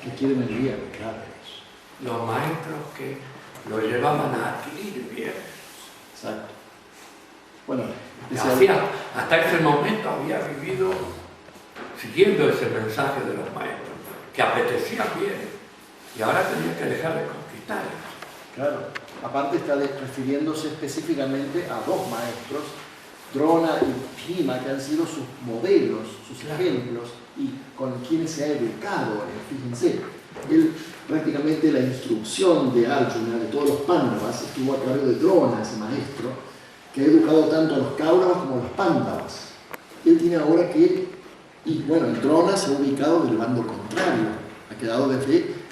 Que quieren el bien, claro. Los maestros que lo llevaban a adquirir bien. Exacto. Bueno, Hasta ese momento había vivido siguiendo ese mensaje de los maestros, que apetecía bien, y ahora tenía que dejar de conquistar. Claro. Aparte está refiriéndose específicamente a dos maestros, Drona y Bhima, que han sido sus modelos, sus ejemplos, y con quienes se ha educado. Fíjense, prácticamente la instrucción de Arjuna, de todos los Pándavas, estuvo a cargo de Drona, ese maestro, que ha educado tanto a los Kauravas como a los Pándavas. Él tiene ahora que, y bueno, el Drona se ha ubicado del bando contrario, ha quedado desde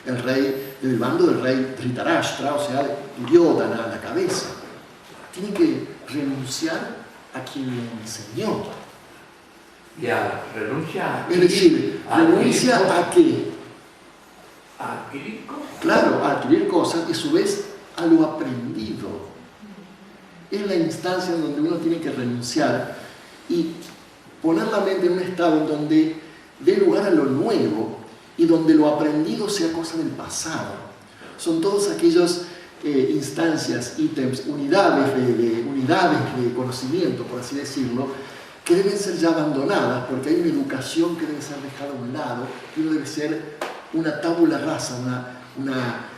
del bando del rey Dhritarashtra, o sea, de Duryodhana a la cabeza. Tiene que renunciar a quien le enseñó. Y a renunciar. Es decir, renuncia a qué? A adquirir cosas. Claro, a adquirir cosas y a su vez a lo aprendido. Es la instancia en donde uno tiene que renunciar y poner la mente en un estado en donde dé lugar a lo nuevo y donde lo aprendido sea cosa del pasado. Son todas aquellas instancias, ítems, unidades de conocimiento, por así decirlo, que deben ser ya abandonadas porque hay una educación que debe ser dejada a un lado y uno debe ser una tabula rasa, una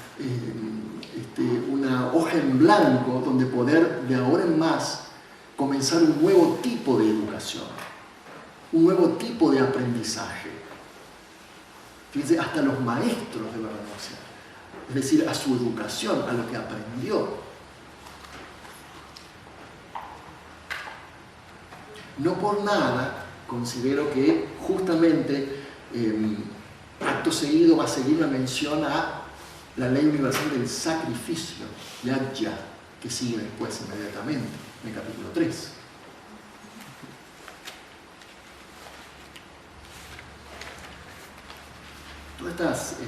hoja en blanco donde poder de ahora en más comenzar un nuevo tipo de educación, un nuevo tipo de aprendizaje. Fíjense, hasta los maestros deben renunciar, es decir, a su educación, a lo que aprendió. No por nada considero que justamente acto seguido va a seguir la mención a la ley universal del sacrificio, yajna, que sigue después inmediatamente, en el capítulo 3. Todas estas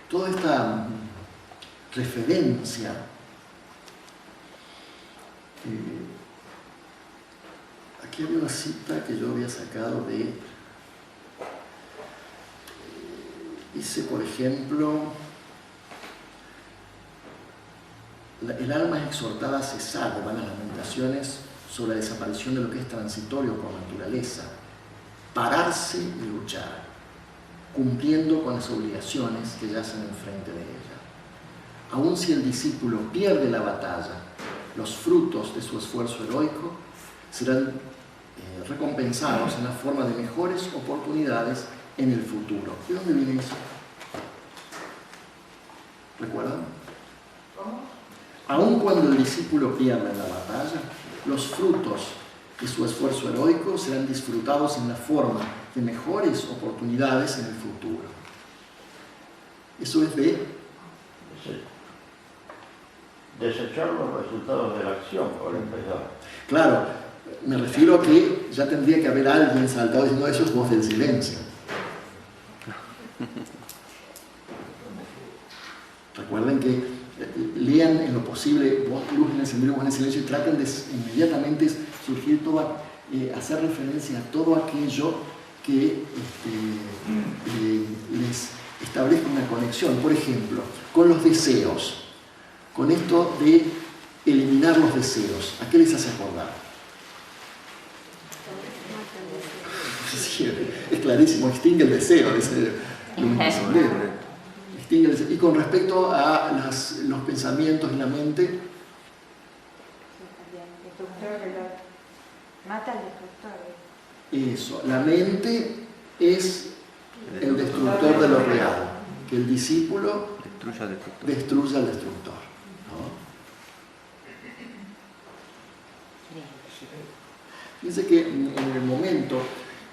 toda esta referencia aquí había una cita que yo había sacado de dice, por ejemplo, el alma es exhortada a cesar de vanas lamentaciones sobre la desaparición de lo que es transitorio por naturaleza, pararse y luchar, cumpliendo con las obligaciones que yacen enfrente de ella. Aun si el discípulo pierde la batalla, los frutos de su esfuerzo heroico serán recompensados en la forma de mejores oportunidades en el futuro. ¿De dónde viene eso? ¿Recuerdan? ¿Cómo? Aun cuando el discípulo pierda en la batalla, los frutos de su esfuerzo heroico serán disfrutados en la forma de mejores oportunidades en el futuro. Eso es de desechar los resultados de la acción, por empezar. Claro, me refiero a que ya tendría que haber alguien saltado diciendo eso es voz del silencio. Recuerden que lean en lo posible voz, luz en el sendero, voz en el silencio y traten de inmediatamente surgir hacer referencia a todo aquello que les establezca una conexión. Por ejemplo, con los deseos. Con esto de eliminar los deseos, ¿a qué les hace acordar? Sí, es clarísimo, extingue el deseo, dice extingue el deseo. Y con respecto a los pensamientos y la mente, mata al destructor. eso, la mente es el destructor de lo real, que el discípulo destruya al destructor. Fíjense que en el momento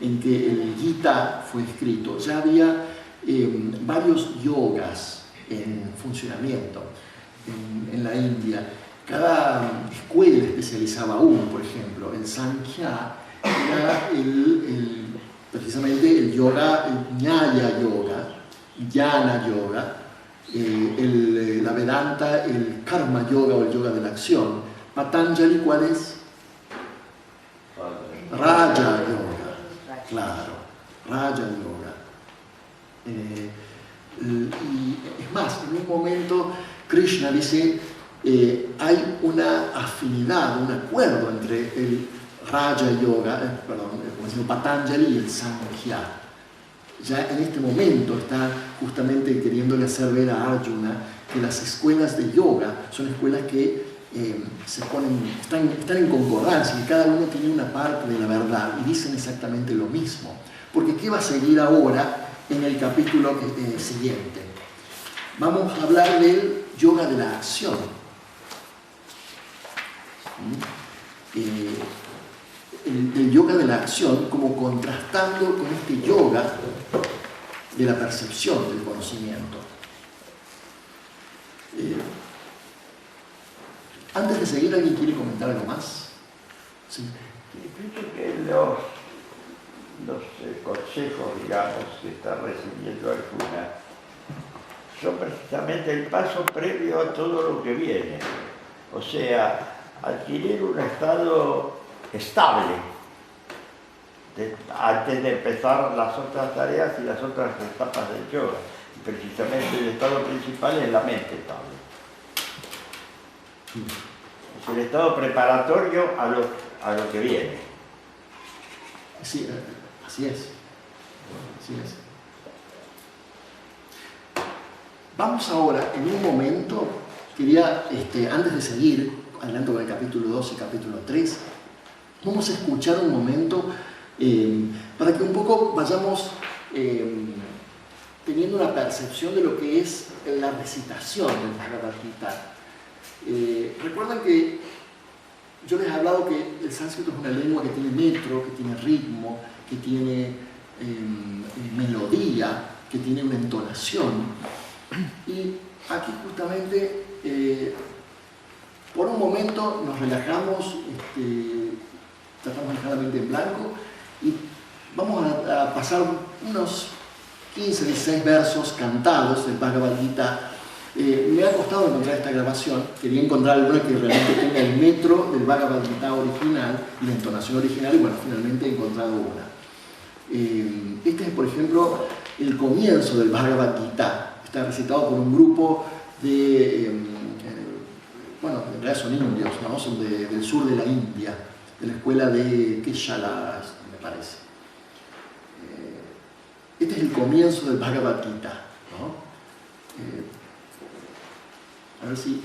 en que el Gita fue escrito, ya había varios yogas en funcionamiento en la India. Cada escuela especializaba uno, por ejemplo. El Sankhya era precisamente el yoga, el Nyaya Yoga, Jnana Yoga, la Vedanta, el Karma Yoga o el Yoga de la acción. Patanjali, ¿cuál es? Raja Yoga, claro, Raja Yoga. Y es más, en un momento Krishna dice, hay una afinidad, un acuerdo entre el Raja Yoga, como decimos, Patanjali y el Sankhya. Ya en este momento está justamente queriéndole hacer ver a Arjuna que las escuelas de yoga son escuelas que están en concordancia, y cada uno tiene una parte de la verdad y dicen exactamente lo mismo. Porque ¿qué va a seguir ahora en el capítulo siguiente? Vamos a hablar del yoga de la acción. El yoga de la acción como contrastando con este yoga de la percepción del conocimiento. Antes de seguir, ¿alguien quiere comentar algo más? Sí. Pienso que los consejos, digamos, que está recibiendo Arjuna son precisamente el paso previo a todo lo que viene. O sea, adquirir un estado estable antes de empezar las otras tareas y las otras etapas del yoga. Y precisamente el estado principal es la mente estable. Es el estado preparatorio a lo que viene. Sí, así es. Así es. Vamos ahora, en un momento, quería, antes de seguir adelante con el capítulo 2 y capítulo 3, vamos a escuchar un momento para que un poco vayamos teniendo una percepción de lo que es la recitación del Bhagavad Gita. Recuerdan que yo les he hablado que el sánscrito es una lengua que tiene metro, que tiene ritmo, que tiene melodía, que tiene una entonación. Y aquí justamente, por un momento nos relajamos, tratamos de dejar la mente en blanco y vamos a pasar unos 15, 16 versos cantados del Bhagavad Gita. Me ha costado encontrar esta grabación, quería encontrar alguna que realmente tenga el metro del Bhagavad Gita original y la entonación original, y bueno, finalmente he encontrado una. Este es, por ejemplo, el comienzo del Bhagavad Gita. Está recitado por un grupo de, bueno, en realidad son indios, ¿no? Son del sur de la India, de la escuela de Keshala, me parece. Este es el comienzo del Bhagavad Gita, ¿no? A ver si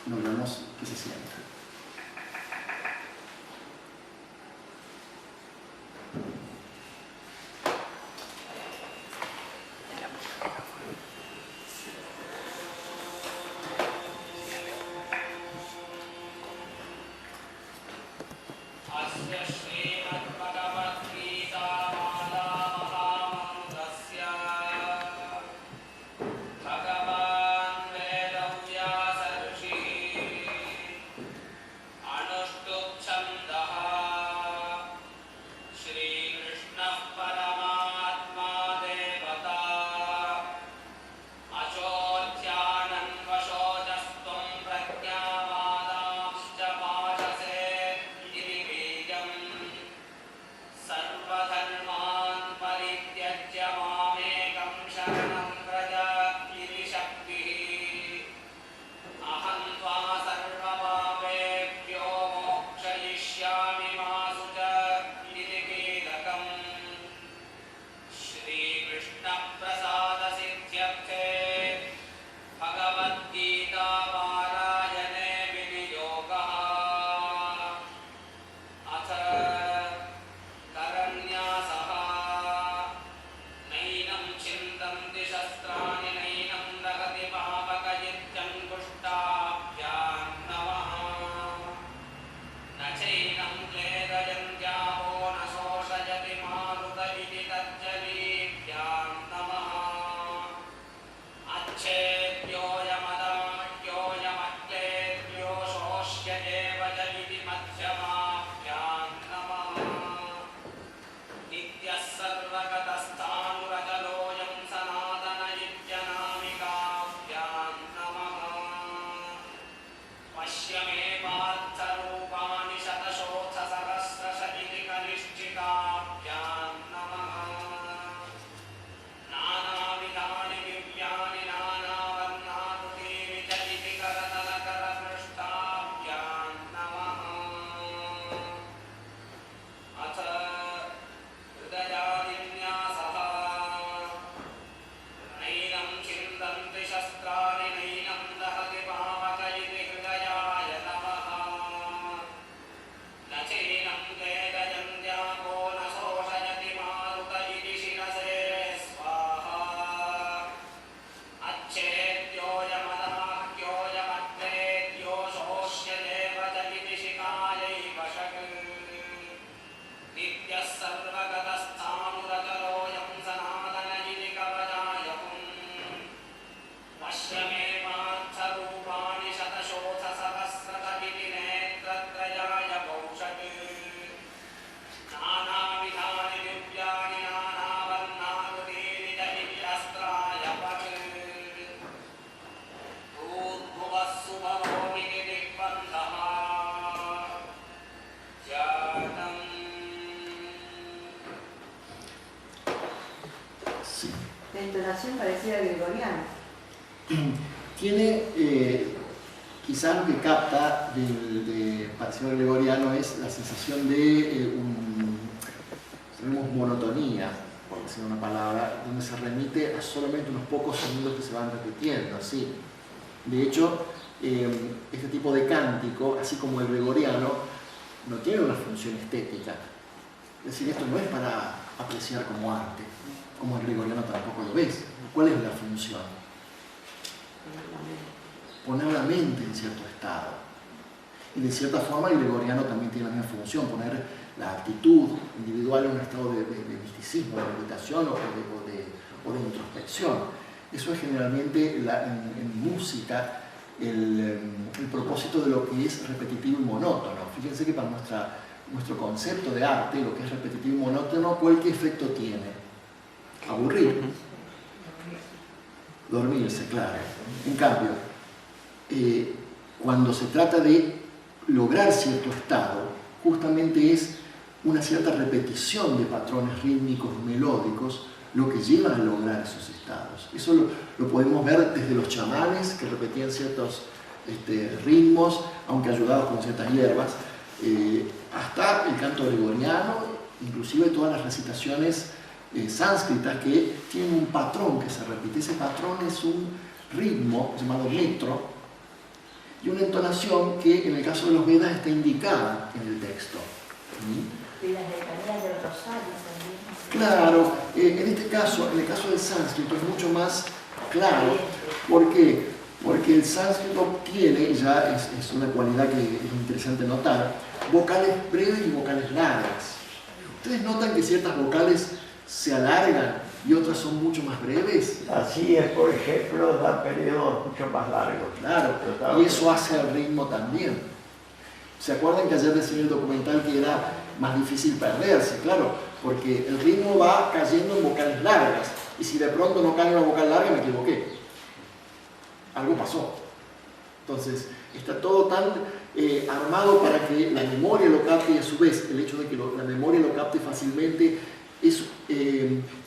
logramos que se sienta. Sí. La entonación parecida al gregoriano. Tiene, quizás lo que capta de parecido al gregoriano es la sensación de monotonía, por decir una palabra, donde se remite a solamente unos pocos sonidos que se van repitiendo, así. De hecho, este tipo de cántico, así como el gregoriano, no tiene una función estética. Es decir, esto no es para apreciar como arte, como el gregoriano tampoco lo ves. ¿Cuál es la función? Poner la mente en cierto estado. Y de cierta forma el gregoriano también tiene la misma función, poner la actitud individual en un estado de misticismo, de meditación o de introspección. Eso es generalmente en música el propósito de lo que es repetitivo y monótono. Fíjense que para nuestro concepto de arte, lo que es repetitivo y monótono, ¿cuál qué efecto tiene? Aburrir. Dormirse, claro. En cambio, cuando se trata de lograr cierto estado, justamente es una cierta repetición de patrones rítmicos, melódicos, lo que lleva a lograr esos estados. Eso lo podemos ver desde los chamanes, que repetían ciertos ritmos, aunque ayudados con ciertas hierbas, hasta el canto gregoriano, inclusive todas las recitaciones sánscritas que tienen un patrón que se repite. Ese patrón es un ritmo llamado metro y una entonación que en el caso de los Vedas está indicada en el texto. Y las letanías del rosario también. Claro, en este caso, en el caso del sánscrito es mucho más claro. ¿Por qué? Porque el sánscrito tiene, ya es una cualidad que es interesante notar, vocales breves y vocales largas. ¿Ustedes notan que ciertas vocales se alargan y otras son mucho más breves? Así es, por ejemplo, da periodos mucho más largos. Claro, y eso hace el ritmo también. ¿Se acuerdan que ayer decía en el documental que era más difícil perderse? Claro, porque el ritmo va cayendo en vocales largas y si de pronto no cae una vocal larga me equivoqué. Algo pasó. Entonces, está todo tan armado para que la memoria lo capte y a su vez el hecho de que la memoria lo capte fácilmente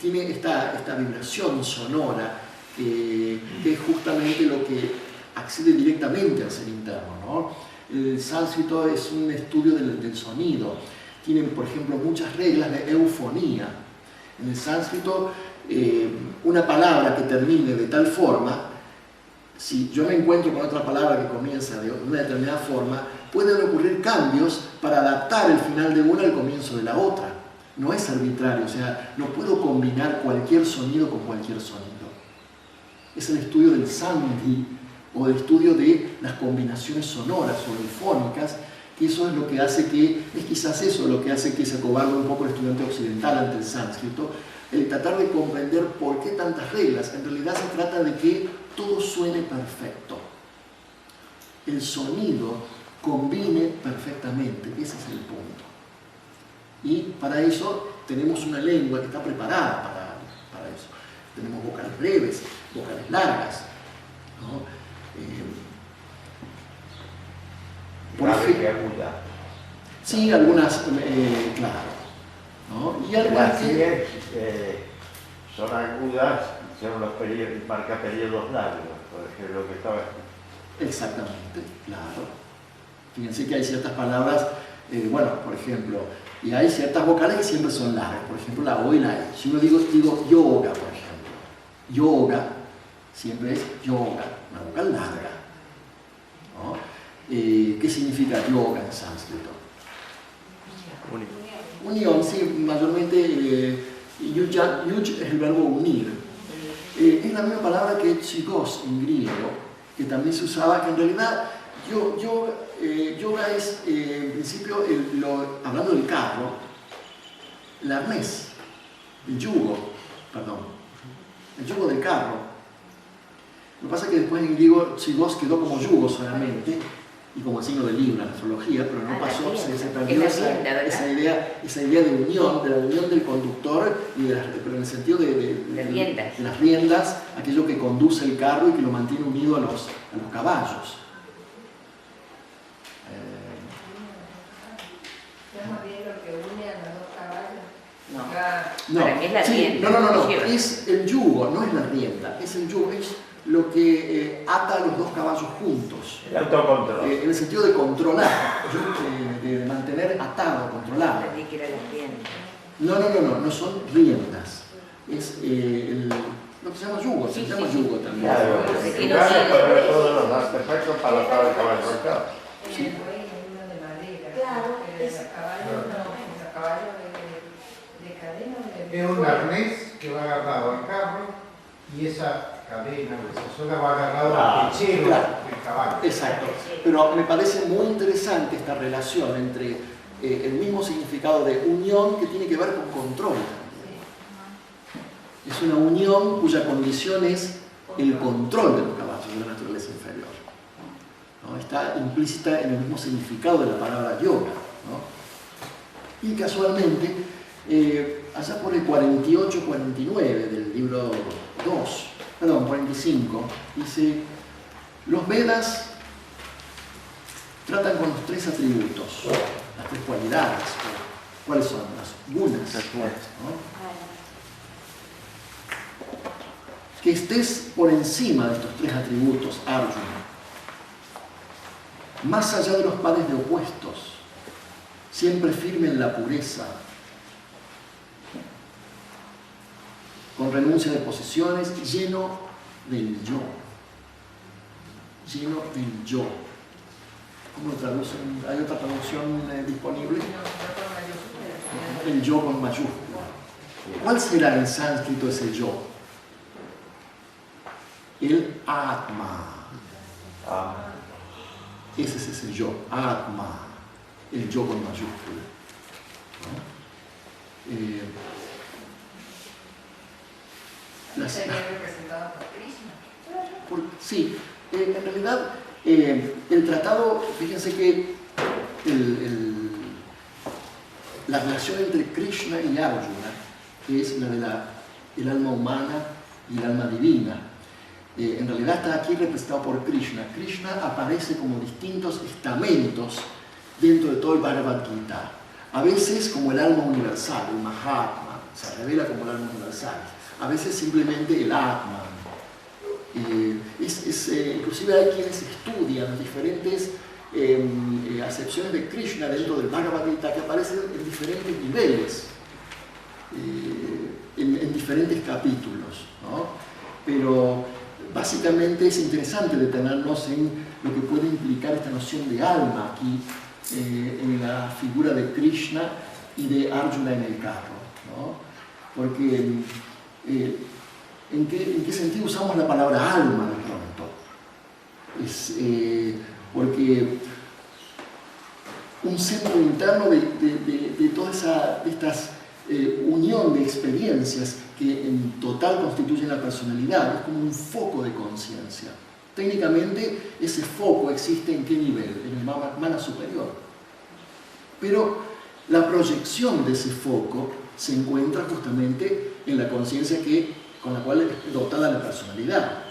tiene esta vibración sonora que es justamente lo que accede directamente al ser interno, ¿no? El sánscrito es un estudio del sonido. Tienen, por ejemplo, muchas reglas de eufonía. En el sánscrito, una palabra que termine de tal forma, si yo me encuentro con otra palabra que comienza de una determinada forma, pueden ocurrir cambios para adaptar el final de una al comienzo de la otra. No es arbitrario, o sea, no puedo combinar cualquier sonido con cualquier sonido. Es el estudio del sandhi, o el estudio de las combinaciones sonoras o eufónicas, que eso es lo que hace que, es quizás eso lo que hace que se acobarde un poco el estudiante occidental ante el sánscrito, el tratar de comprender por qué tantas reglas. En realidad se trata de que todo suene perfecto. El sonido combine perfectamente, ese es el punto. Y para eso tenemos una lengua que está preparada para eso. Tenemos vocales breves, vocales largas, ¿no? Grave y aguda. Sí, algunas, claro, ¿no? Y algunas que son agudas, son los periodos, marca periodos largos, por ejemplo, que estaba aquí. Exactamente, claro. Fíjense que hay ciertas palabras, bueno, por ejemplo, y hay ciertas vocales que siempre son largas, por ejemplo la O y la E. Si yo digo yoga, por ejemplo, yoga siempre es yoga, una vocal larga, ¿no? ¿Qué significa yoga en sánscrito? Unión, sí, mayormente yuj es el verbo unir. Es la misma palabra que chigos en griego, que también se usaba, que en realidad yoga es, en principio, hablando del carro, el arnés, el yugo del carro. Lo que pasa es que después en griego chigos quedó como yugo solamente, y como signo de libra en astrología, pero no pasó, se perdió esa idea de unión, de la unión del conductor, pero en el sentido de las riendas, aquello que conduce el carro y que lo mantiene unido a los caballos. ¿Estamos viendo lo que une a los dos caballos? No. Para mí es la sí, rienda. no, es el yugo, no es la rienda, es el yugo, es lo que ata a los dos caballos juntos. El autocontrol. En el sentido de controlar, de mantener atado, controlado. Entendí que era la rienda. No son riendas. Es lo que se llama yugo, se llama yugo también. Claro, Y no lugares sigue. poner todos los artefactos para atar el caballo al cabo. En el buey hay uno de madera, Claro, pero en los caballos no, en los caballos de cadena o de... Es un arnés que va agarrado al carro y esa cadena o esa soga va agarrado al pechero claro. del caballo. Exacto. Pero me parece muy interesante esta relación entre el mismo significado de unión que tiene que ver con control. Es una unión cuya condición es el control de los caballos de la naturaleza inferior, ¿no? Está implícita en el mismo significado de la palabra yoga, ¿no? Y casualmente, allá por el 48-49 del libro 45, dice: los Vedas tratan con los tres atributos, las tres cualidades. ¿Cuáles son? Las gunas, ¿no? Que estés por encima de estos tres atributos, Arjuna, más allá de los pares de opuestos, siempre firme en la pureza, con renuncia de posesiones, lleno del yo. Lleno del yo. ¿Cómo lo traducen? ¿Hay otra traducción disponible? El yo con mayúscula. ¿Cuál será en sánscrito ese yo? El Atma. Ese es ese yo, Atma, el yo con mayúscula, ¿no? ¿Sería representado por Krishna? Sí, en realidad el tratado, fíjense que la relación entre Krishna y Arjuna, que es la del alma humana y el alma divina, en realidad está aquí representado por Krishna. Krishna aparece como distintos estamentos dentro de todo el Bhagavad Gita. A veces como el alma universal, el Mahatma, se revela como el alma universal. A veces simplemente el Atman. Inclusive hay quienes estudian diferentes acepciones de Krishna dentro del Bhagavad Gita que aparecen en diferentes niveles, en diferentes capítulos, ¿no? Pero básicamente es interesante detenernos en lo que puede implicar esta noción de alma aquí, en la figura de Krishna y de Arjuna en el carro, ¿no? Porque ¿en qué sentido usamos la palabra alma de pronto? Porque un centro interno de toda esta unión de experiencias que en total constituyen la personalidad, es como un foco de conciencia. Técnicamente ese foco existe ¿en qué nivel? En el mana superior. Pero la proyección de ese foco se encuentra justamente en la conciencia con la cual es dotada la personalidad.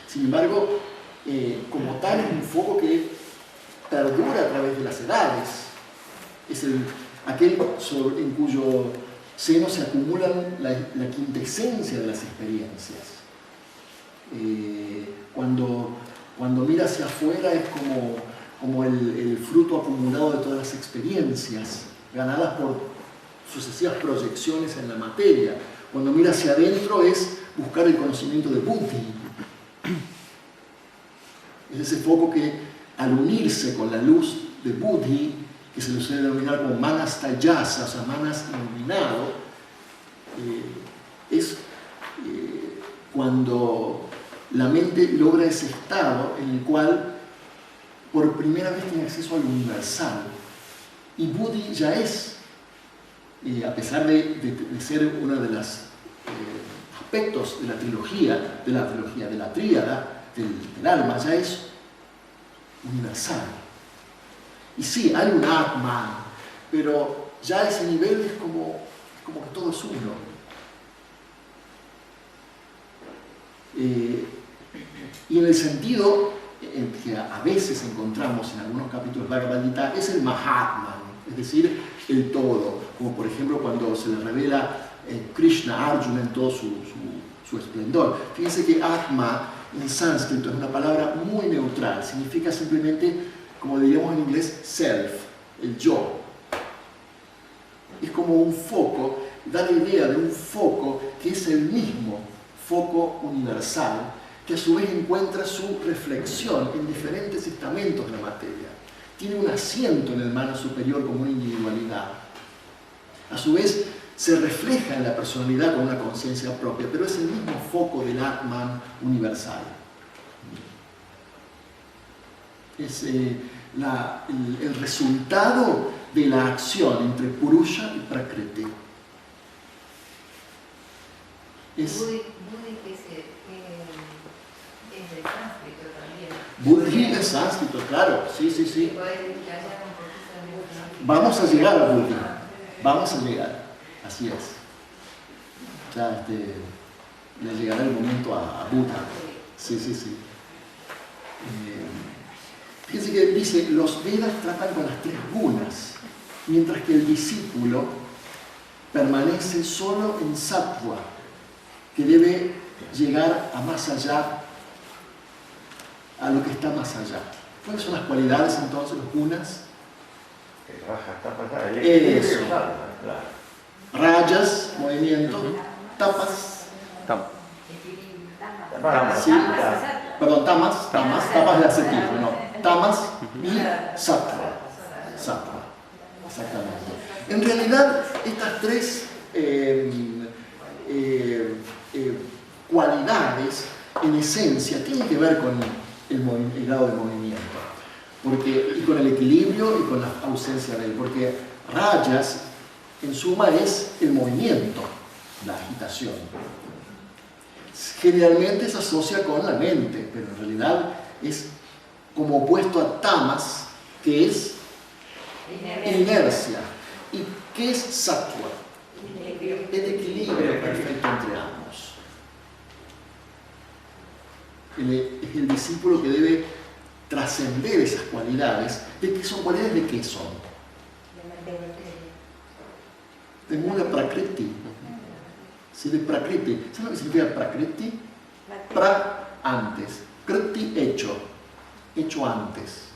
Sin embargo, como tal es un foco que perdura a través de las edades. Es aquel en cuyo seno se acumulan la quintesencia de las experiencias. Cuando mira hacia afuera es como el fruto acumulado de todas las experiencias, ganadas por sucesivas proyecciones en la materia. Cuando mira hacia adentro es buscar el conocimiento de Buddhi. Es ese foco que, al unirse con la luz de Buddhi, que se lo suele denominar como manas tayasa, o sea, manas iluminado, es cuando la mente logra ese estado en el cual por primera vez tiene acceso al universal. Y Buddhi ya es, a pesar de ser uno de los aspectos de la trilogía, de la tríada, del alma, ya es universal. Y sí, hay un Atman, pero ya a ese nivel es como que todo es uno. Y en el sentido en que a veces encontramos en algunos capítulos de Bhagavad Gita, es el Mahatman, es decir, el todo, como por ejemplo cuando se le revela Krishna a Arjuna en todo su esplendor. Fíjense que Atma en sánscrito es una palabra muy neutral, significa simplemente, como diríamos en inglés, self, el yo. Es como un foco, da la idea de un foco que es el mismo foco universal, que a su vez encuentra su reflexión en diferentes estamentos de la materia. Tiene un asiento en el mano superior como una individualidad. A su vez, se refleja en la personalidad con una conciencia propia, pero es el mismo foco del Atman universal. Es el resultado de la acción entre Purusha y Prakriti. Buddhi es de sánscrito también. Buddhi es sánscrito, claro, sí. Vamos a llegar a Buddhi, vamos a llegar, así es. Ya le llegará el momento a Buddha. Sí. Fíjense que dice, los Vedas tratan con las 3 gunas, mientras que el discípulo permanece solo en sattva, que debe llegar a más allá, a lo que está más allá. ¿Cuáles son las cualidades entonces, los gunas? Eso. Rayas, movimiento, tapas. Sí. Perdón, tamas de adjetivo, no. Tamas y sattva. Exactamente. En realidad, estas 3 cualidades, en esencia, tienen que ver con el grado de movimiento, y con el equilibrio y con la ausencia de él, porque rayas, en suma, es el movimiento, la agitación. Generalmente se asocia con la mente, pero en realidad es como opuesto a tamas, que es inercia. ¿Y qué es sattva? El equilibrio perfecto entre ambos. Es el discípulo que debe trascender esas cualidades. ¿De qué son? ¿Cualidades de qué son? De Mula Prakriti. Sí, de Prakriti. ¿Sabes lo que significa Prakriti? Pra, antes. Kriti, hecho. Hecho antes.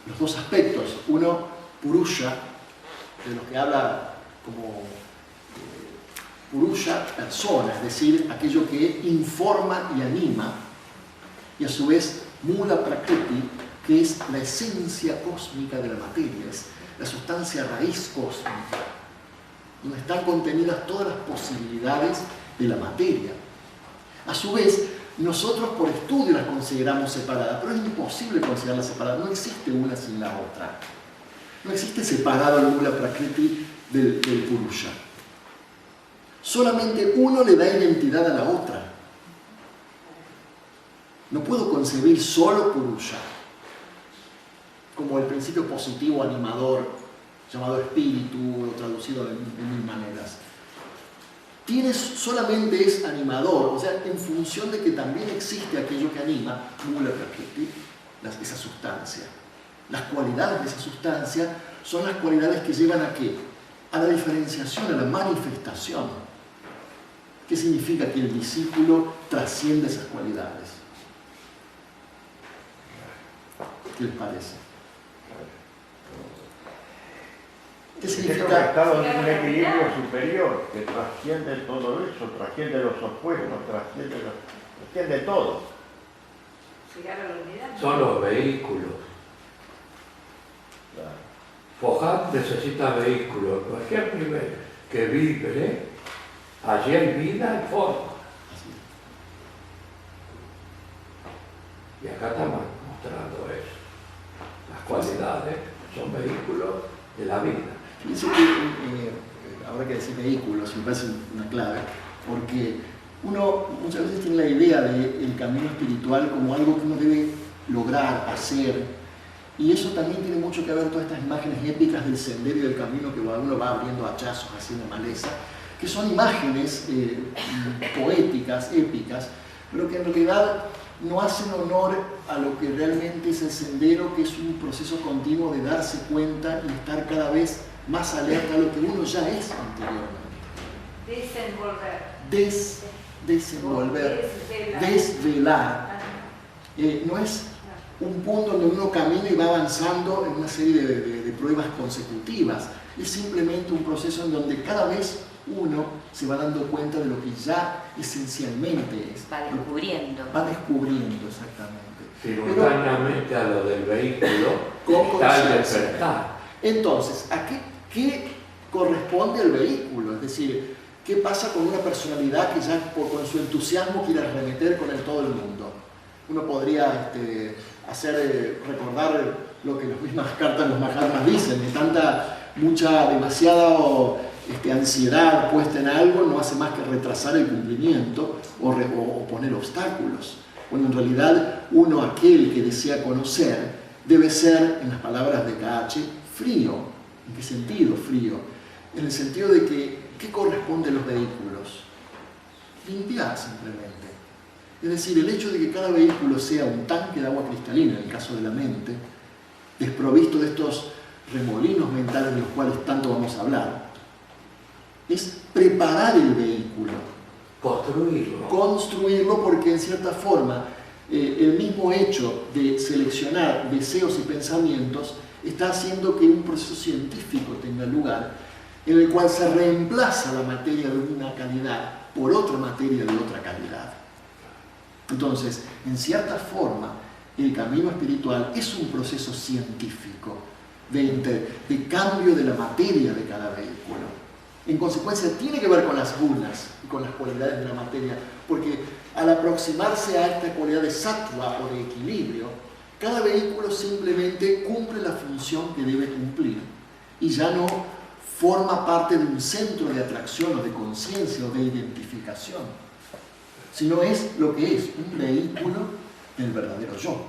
Los 2 aspectos. Uno, Purusha, de lo que habla como Purusha, persona, es decir, aquello que informa y anima, y a su vez Mula Prakriti, que es la esencia cósmica de la materia, es la sustancia raíz cósmica, donde están contenidas todas las posibilidades de la materia. A su vez, nosotros por estudio las consideramos separadas, pero es imposible considerarlas separadas, no existe una sin la otra. No existe separado el Mula Prakriti del Purusha. Solamente uno le da identidad a la otra. No puedo concebir solo Purusha como el principio positivo animador, llamado espíritu, o traducido de 1000 maneras. Solamente es animador, o sea, en función de que también existe aquello que anima, Mula Prakriti, esa sustancia. Las cualidades de esa sustancia son las cualidades que llevan ¿a qué? A la diferenciación, a la manifestación. ¿Qué significa que el discípulo trasciende esas cualidades? ¿Qué les parece? ¿Qué significa? Que estado en un equilibrio superior, que trasciende todo eso, trasciende los opuestos, trasciende todo. Son los vehículos. Fohat necesita vehículos. Cualquier nivel que vibre, allí hay vida y forma. Y acá estamos mostrando eso. Las cualidades son vehículos de la vida. Fíjense que, habrá que decir vehículos, me parece una clave, porque uno muchas veces tiene la idea del camino espiritual como algo que uno debe lograr, hacer, y eso también tiene mucho que ver con todas estas imágenes épicas del sendero y del camino que uno va abriendo hachazos así en la maleza, que son imágenes poéticas, épicas, pero que en realidad no hacen honor a lo que realmente es el sendero, que es un proceso continuo de darse cuenta y estar cada vez más alerta a lo que uno ya es anteriormente. Desenvolver, desvelar. No es un punto donde uno camina y va avanzando en una serie de pruebas consecutivas. Es simplemente un proceso en donde cada vez uno se va dando cuenta de lo que ya esencialmente es. Va descubriendo. Va descubriendo, exactamente. Simultáneamente a lo del vehículo, está el despertar. Entonces, ¿a qué corresponde al vehículo? Es decir, ¿qué pasa con una personalidad que ya con su entusiasmo quiere arremeter con todo el mundo? Uno podría recordar lo que las mismas cartas, los Mahatmas dicen, de demasiada ansiedad puesta en algo no hace más que retrasar el cumplimiento o poner obstáculos. Bueno, en realidad aquel que desea conocer debe ser, en las palabras de KH, frío. ¿En qué sentido frío? En el sentido de que, ¿qué corresponde a los vehículos? Limpiar simplemente. Es decir, el hecho de que cada vehículo sea un tanque de agua cristalina, en el caso de la mente, desprovisto de estos remolinos mentales de los cuales tanto vamos a hablar, es preparar el vehículo. Construirlo, porque en cierta forma el mismo hecho de seleccionar deseos y pensamientos está haciendo que un proceso científico tenga lugar en el cual se reemplaza la materia de una calidad por otra materia de otra calidad. Entonces, en cierta forma, el camino espiritual es un proceso científico de cambio de la materia de cada vehículo. En consecuencia, tiene que ver con las gunas y con las cualidades de la materia, porque al aproximarse a esta cualidad de sattva o de equilibrio, cada vehículo simplemente cumple la función que debe cumplir y ya no forma parte de un centro de atracción o de conciencia o de identificación, sino es lo que es, un vehículo del verdadero yo.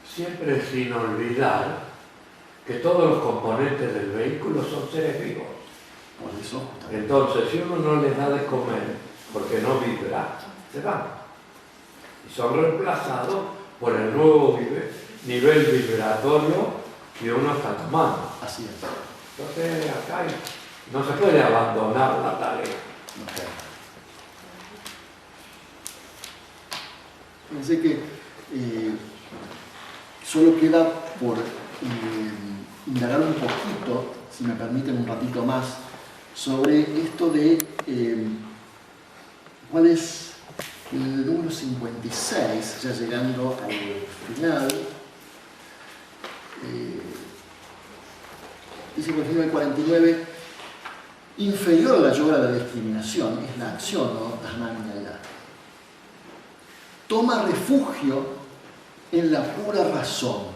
Siempre sin olvidar que todos los componentes del vehículo son seres vivos. Por eso, entonces, si uno no les da de comer porque no vibra, se van. Y son reemplazados por el nuevo nivel vibratorio que uno está tomando. Así es. Entonces, acá no se puede abandonar la tarea. Okay. Pensé que solo queda por indagar un poquito, si me permiten un ratito más, sobre esto de cuál es el número 56, ya llegando al final. Dice por ejemplo el 49, inferior a la yoga de la discriminación, es la acción, ¿no? Dhamma-nyaya. Toma refugio en la pura razón.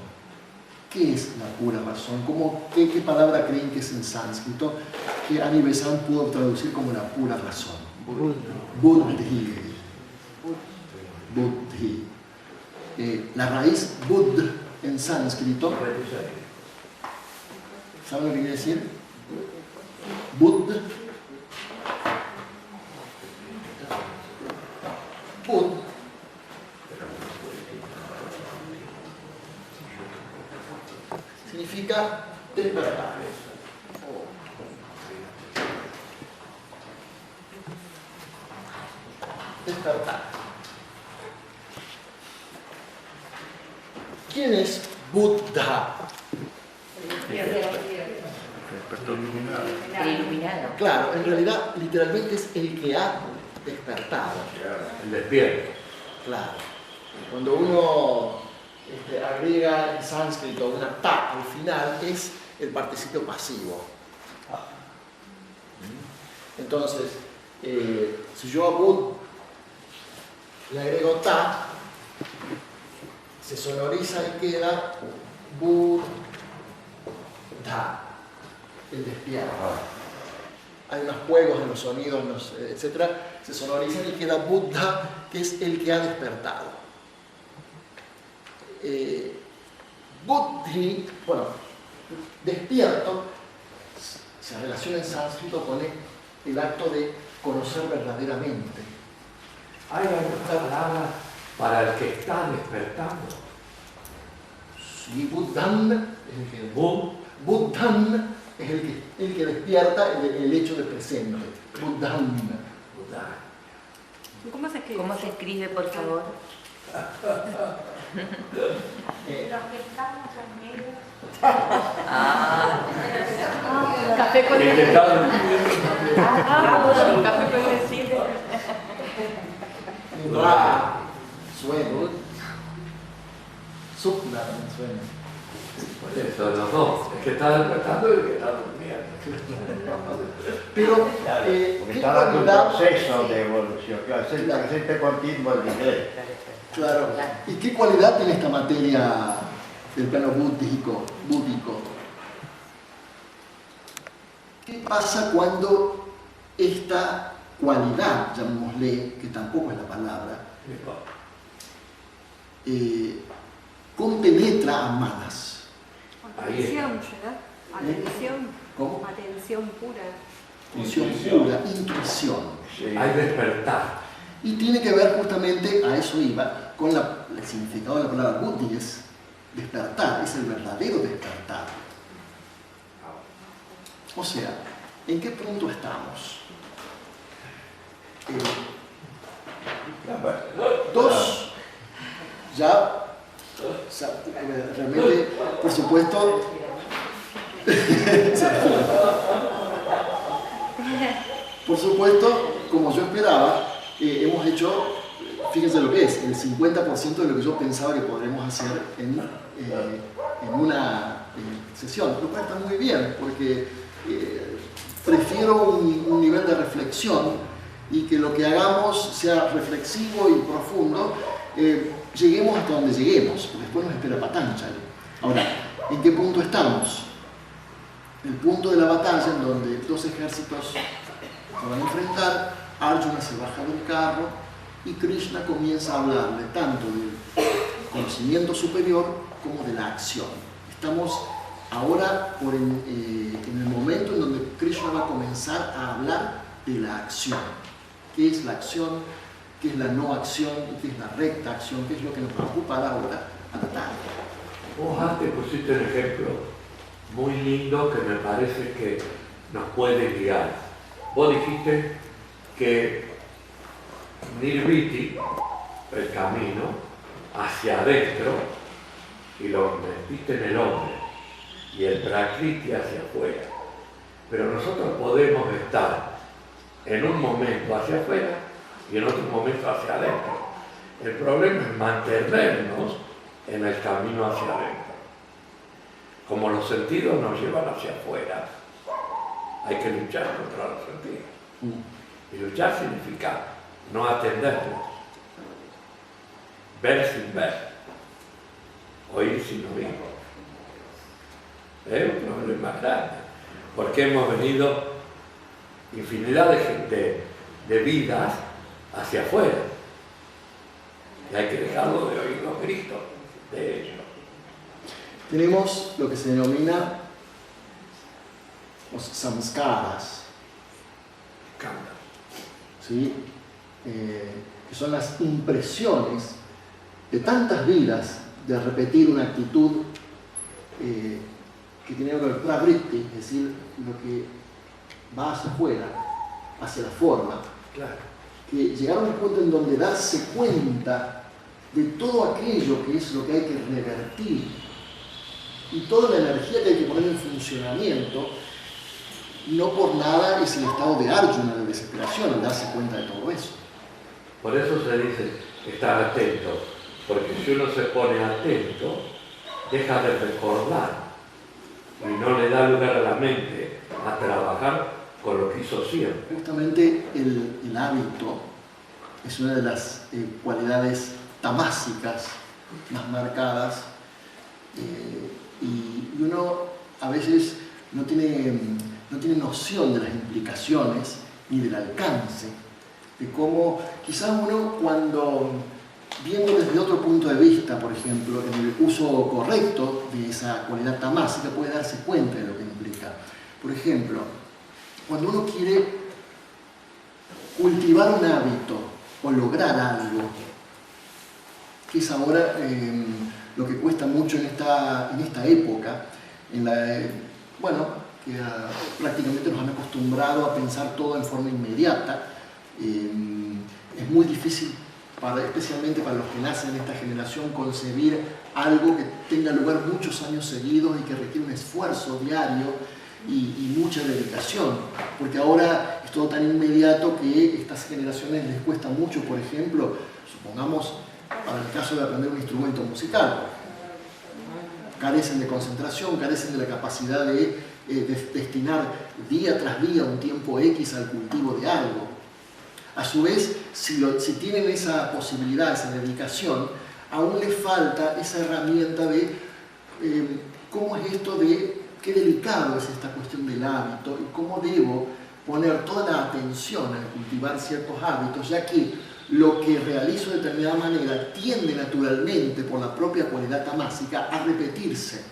¿Qué es la pura razón? ¿Qué palabra creen que es en sánscrito que Anibesan pudo traducir como la pura razón? Buddhi. Buddhi. La raíz Buddh en sánscrito, ¿saben lo que quiere decir? Buddh. Buddh. Significa despertar. Despertar. ¿Quién es Buddha? El iluminado. Claro, en realidad, literalmente es el que ha despertado. El despierto. Claro. Cuando uno agrega en sánscrito una ta al final, es el participio pasivo. Entonces, si yo a Bud le agrego ta, se sonoriza y queda Buddha, el despierto. Hay unos juegos en los sonidos, etc. Se sonorizan y queda Buddha, que es el que ha despertado. Buddhi, bueno, despierto, se relaciona en sánscrito con el acto de conocer verdaderamente. Hay algunas palabras para el que está despertando. Sí, Buddhan es el que, Buddhan es el que despierta el hecho de presente. Buddhan. ¿Cómo se escribe? ¿Cómo se escribe, por favor? Los que estamos en medio. Café con El que está durmiendo. café con decirle. Suena. Supna suena. Por eso los dos, el que está despertando y el que está durmiendo. Pero, Claro, porque ¿qué está dando un cualidad? proceso de evolución, claro, es el presente continuo del inglés. Claro. ¿Y qué cualidad tiene esta materia del plano búdico? ¿Qué pasa cuando esta cualidad, llamémosle, que tampoco es la palabra, compenetra a manas? Ahí está. Atención, ¿verdad? Atención. ¿Cómo? Atención pura. Intuición pura, intuición. Sí. Hay despertar. Y tiene que ver justamente, a eso iba, con el significado de la palabra buddhi, es despertar, es el verdadero despertar. O sea, ¿en qué punto estamos? Dos, ya, realmente, por supuesto, como yo esperaba, hemos hecho, fíjense lo que es, el 50% de lo que yo pensaba que podremos hacer en una sesión, lo cual está muy bien, porque prefiero un nivel de reflexión y que lo que hagamos sea reflexivo y profundo, lleguemos hasta donde lleguemos, porque después nos espera Patanjali. Ahora, ¿en qué punto estamos? El punto de la batalla en donde dos ejércitos se van a enfrentar, Arjuna se baja del carro y Krishna comienza a hablarle tanto del conocimiento superior como de la acción. Estamos ahora en el momento en donde Krishna va a comenzar a hablar de la acción. ¿Qué es la acción? ¿Qué es la no acción? ¿Qué es la recta acción? ¿Qué es lo que nos va a ocupar ahora a la tarde? Vos antes pusiste un ejemplo muy lindo que me parece que nos puede guiar. Vos dijiste que Nirviti, el camino, hacia adentro, y lo metiste en el hombre, y el Prakriti hacia afuera. Pero nosotros podemos estar en un momento hacia afuera y en otro momento hacia adentro. El problema es mantenernos en el camino hacia adentro. Como los sentidos nos llevan hacia afuera, hay que luchar contra los sentidos. Y luchar significa no atenderlos, ver sin ver, oír sin oír. Es un problema grande, porque hemos venido infinidad de vidas hacia afuera. Y hay que dejarlo de oír los gritos de ellos. Tenemos lo que se denomina los samskaras, ¿sí? Que son las impresiones de tantas vidas de repetir una actitud que tiene que ver con el pravritti, es decir, lo que va hacia afuera, hacia la forma. Claro. Que llegar a un punto en donde darse cuenta de todo aquello que es lo que hay que revertir y toda la energía que hay que poner en funcionamiento, no por nada es el estado de Arjuna, de desesperación, al darse cuenta de todo eso. Por eso se dice estar atento, porque si uno se pone atento, deja de recordar y no le da lugar a la mente a trabajar con lo que hizo siempre. Justamente el hábito es una de las cualidades tamásicas más marcadas, y uno a veces no tiene noción de las implicaciones ni del alcance, de cómo quizás uno, cuando viendo desde otro punto de vista, por ejemplo, en el uso correcto de esa cualidad tamásica, puede darse cuenta de lo que implica. Por ejemplo, cuando uno quiere cultivar un hábito o lograr algo, que es ahora lo que cuesta mucho en esta época, bueno, que prácticamente nos han acostumbrado a pensar todo en forma inmediata. Es muy difícil, especialmente para los que nacen en esta generación, concebir algo que tenga lugar muchos años seguidos y que requiere un esfuerzo diario y mucha dedicación, porque ahora es todo tan inmediato que a estas generaciones les cuesta mucho, por ejemplo, supongamos, para el caso de aprender un instrumento musical, carecen de concentración, carecen de la capacidad de destinar día tras día un tiempo X al cultivo de algo. A su vez, si tienen esa posibilidad, esa dedicación, aún les falta esa herramienta de cómo es esto de qué delicado es esta cuestión del hábito y cómo debo poner toda la atención al cultivar ciertos hábitos, ya que lo que realizo de determinada manera tiende naturalmente, por la propia cualidad tamásica, a repetirse.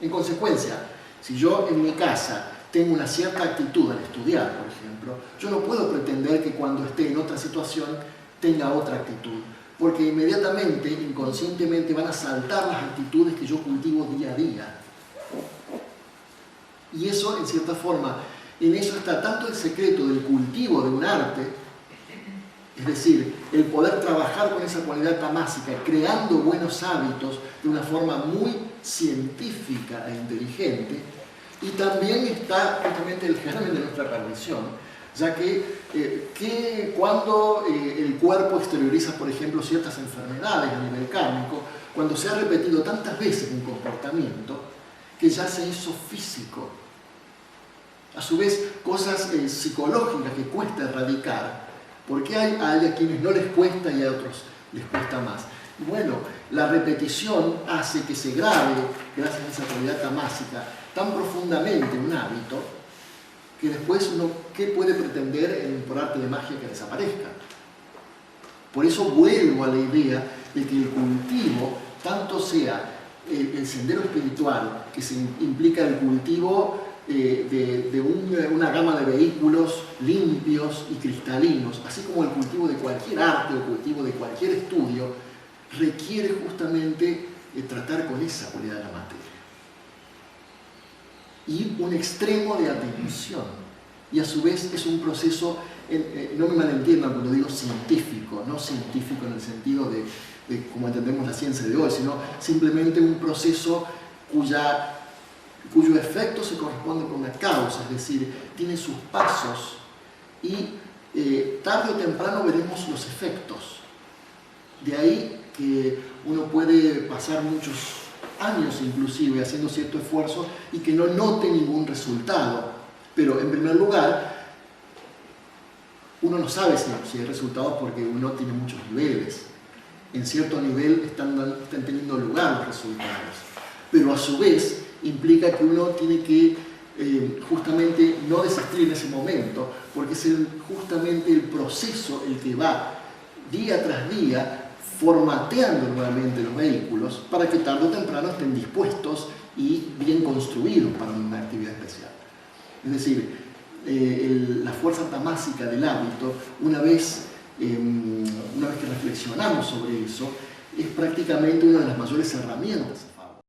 En consecuencia, si yo en mi casa tengo una cierta actitud al estudiar, por ejemplo, yo no puedo pretender que cuando esté en otra situación tenga otra actitud, porque inmediatamente, inconscientemente, van a saltar las actitudes que yo cultivo día a día. Y eso, en cierta forma, en eso está tanto el secreto del cultivo de un arte, es decir, el poder trabajar con esa cualidad tamásica, creando buenos hábitos de una forma muy científica e inteligente, y también está justamente el germen de nuestra perdición, ya que cuando el cuerpo exterioriza, por ejemplo, ciertas enfermedades a nivel kármico, cuando se ha repetido tantas veces un comportamiento que ya se hizo físico. A su vez, cosas psicológicas que cuesta erradicar, porque hay a quienes no les cuesta y a otros les cuesta más. Y bueno, la repetición hace que se grabe, gracias a esa cualidad tamásica, tan profundamente un hábito, que después ¿qué puede pretender por arte de magia que desaparezca? Por eso vuelvo a la idea de que el cultivo, tanto sea el sendero espiritual, que se implica el cultivo de una gama de vehículos limpios y cristalinos, así como el cultivo de cualquier arte o cultivo de cualquier estudio, requiere justamente tratar con esa cualidad de la materia. Y un extremo de atención. Y a su vez es un proceso, no me malentiendan cuando digo científico, no científico en el sentido de como entendemos la ciencia de hoy, sino simplemente un proceso cuyo efecto se corresponde con una causa, es decir, tiene sus pasos y tarde o temprano veremos los efectos. De ahí que uno puede pasar muchos años inclusive haciendo cierto esfuerzo y que no note ningún resultado. Pero en primer lugar, uno no sabe si hay resultados porque uno tiene muchos niveles. En cierto nivel están teniendo lugar los resultados. Pero a su vez implica que uno tiene que justamente no desistir en ese momento, porque es justamente el proceso el que va día tras día formateando nuevamente los vehículos para que tarde o temprano estén dispuestos y bien construidos para una actividad especial. Es decir, la fuerza tamásica del hábito, una vez que reflexionamos sobre eso, es prácticamente una de las mayores herramientas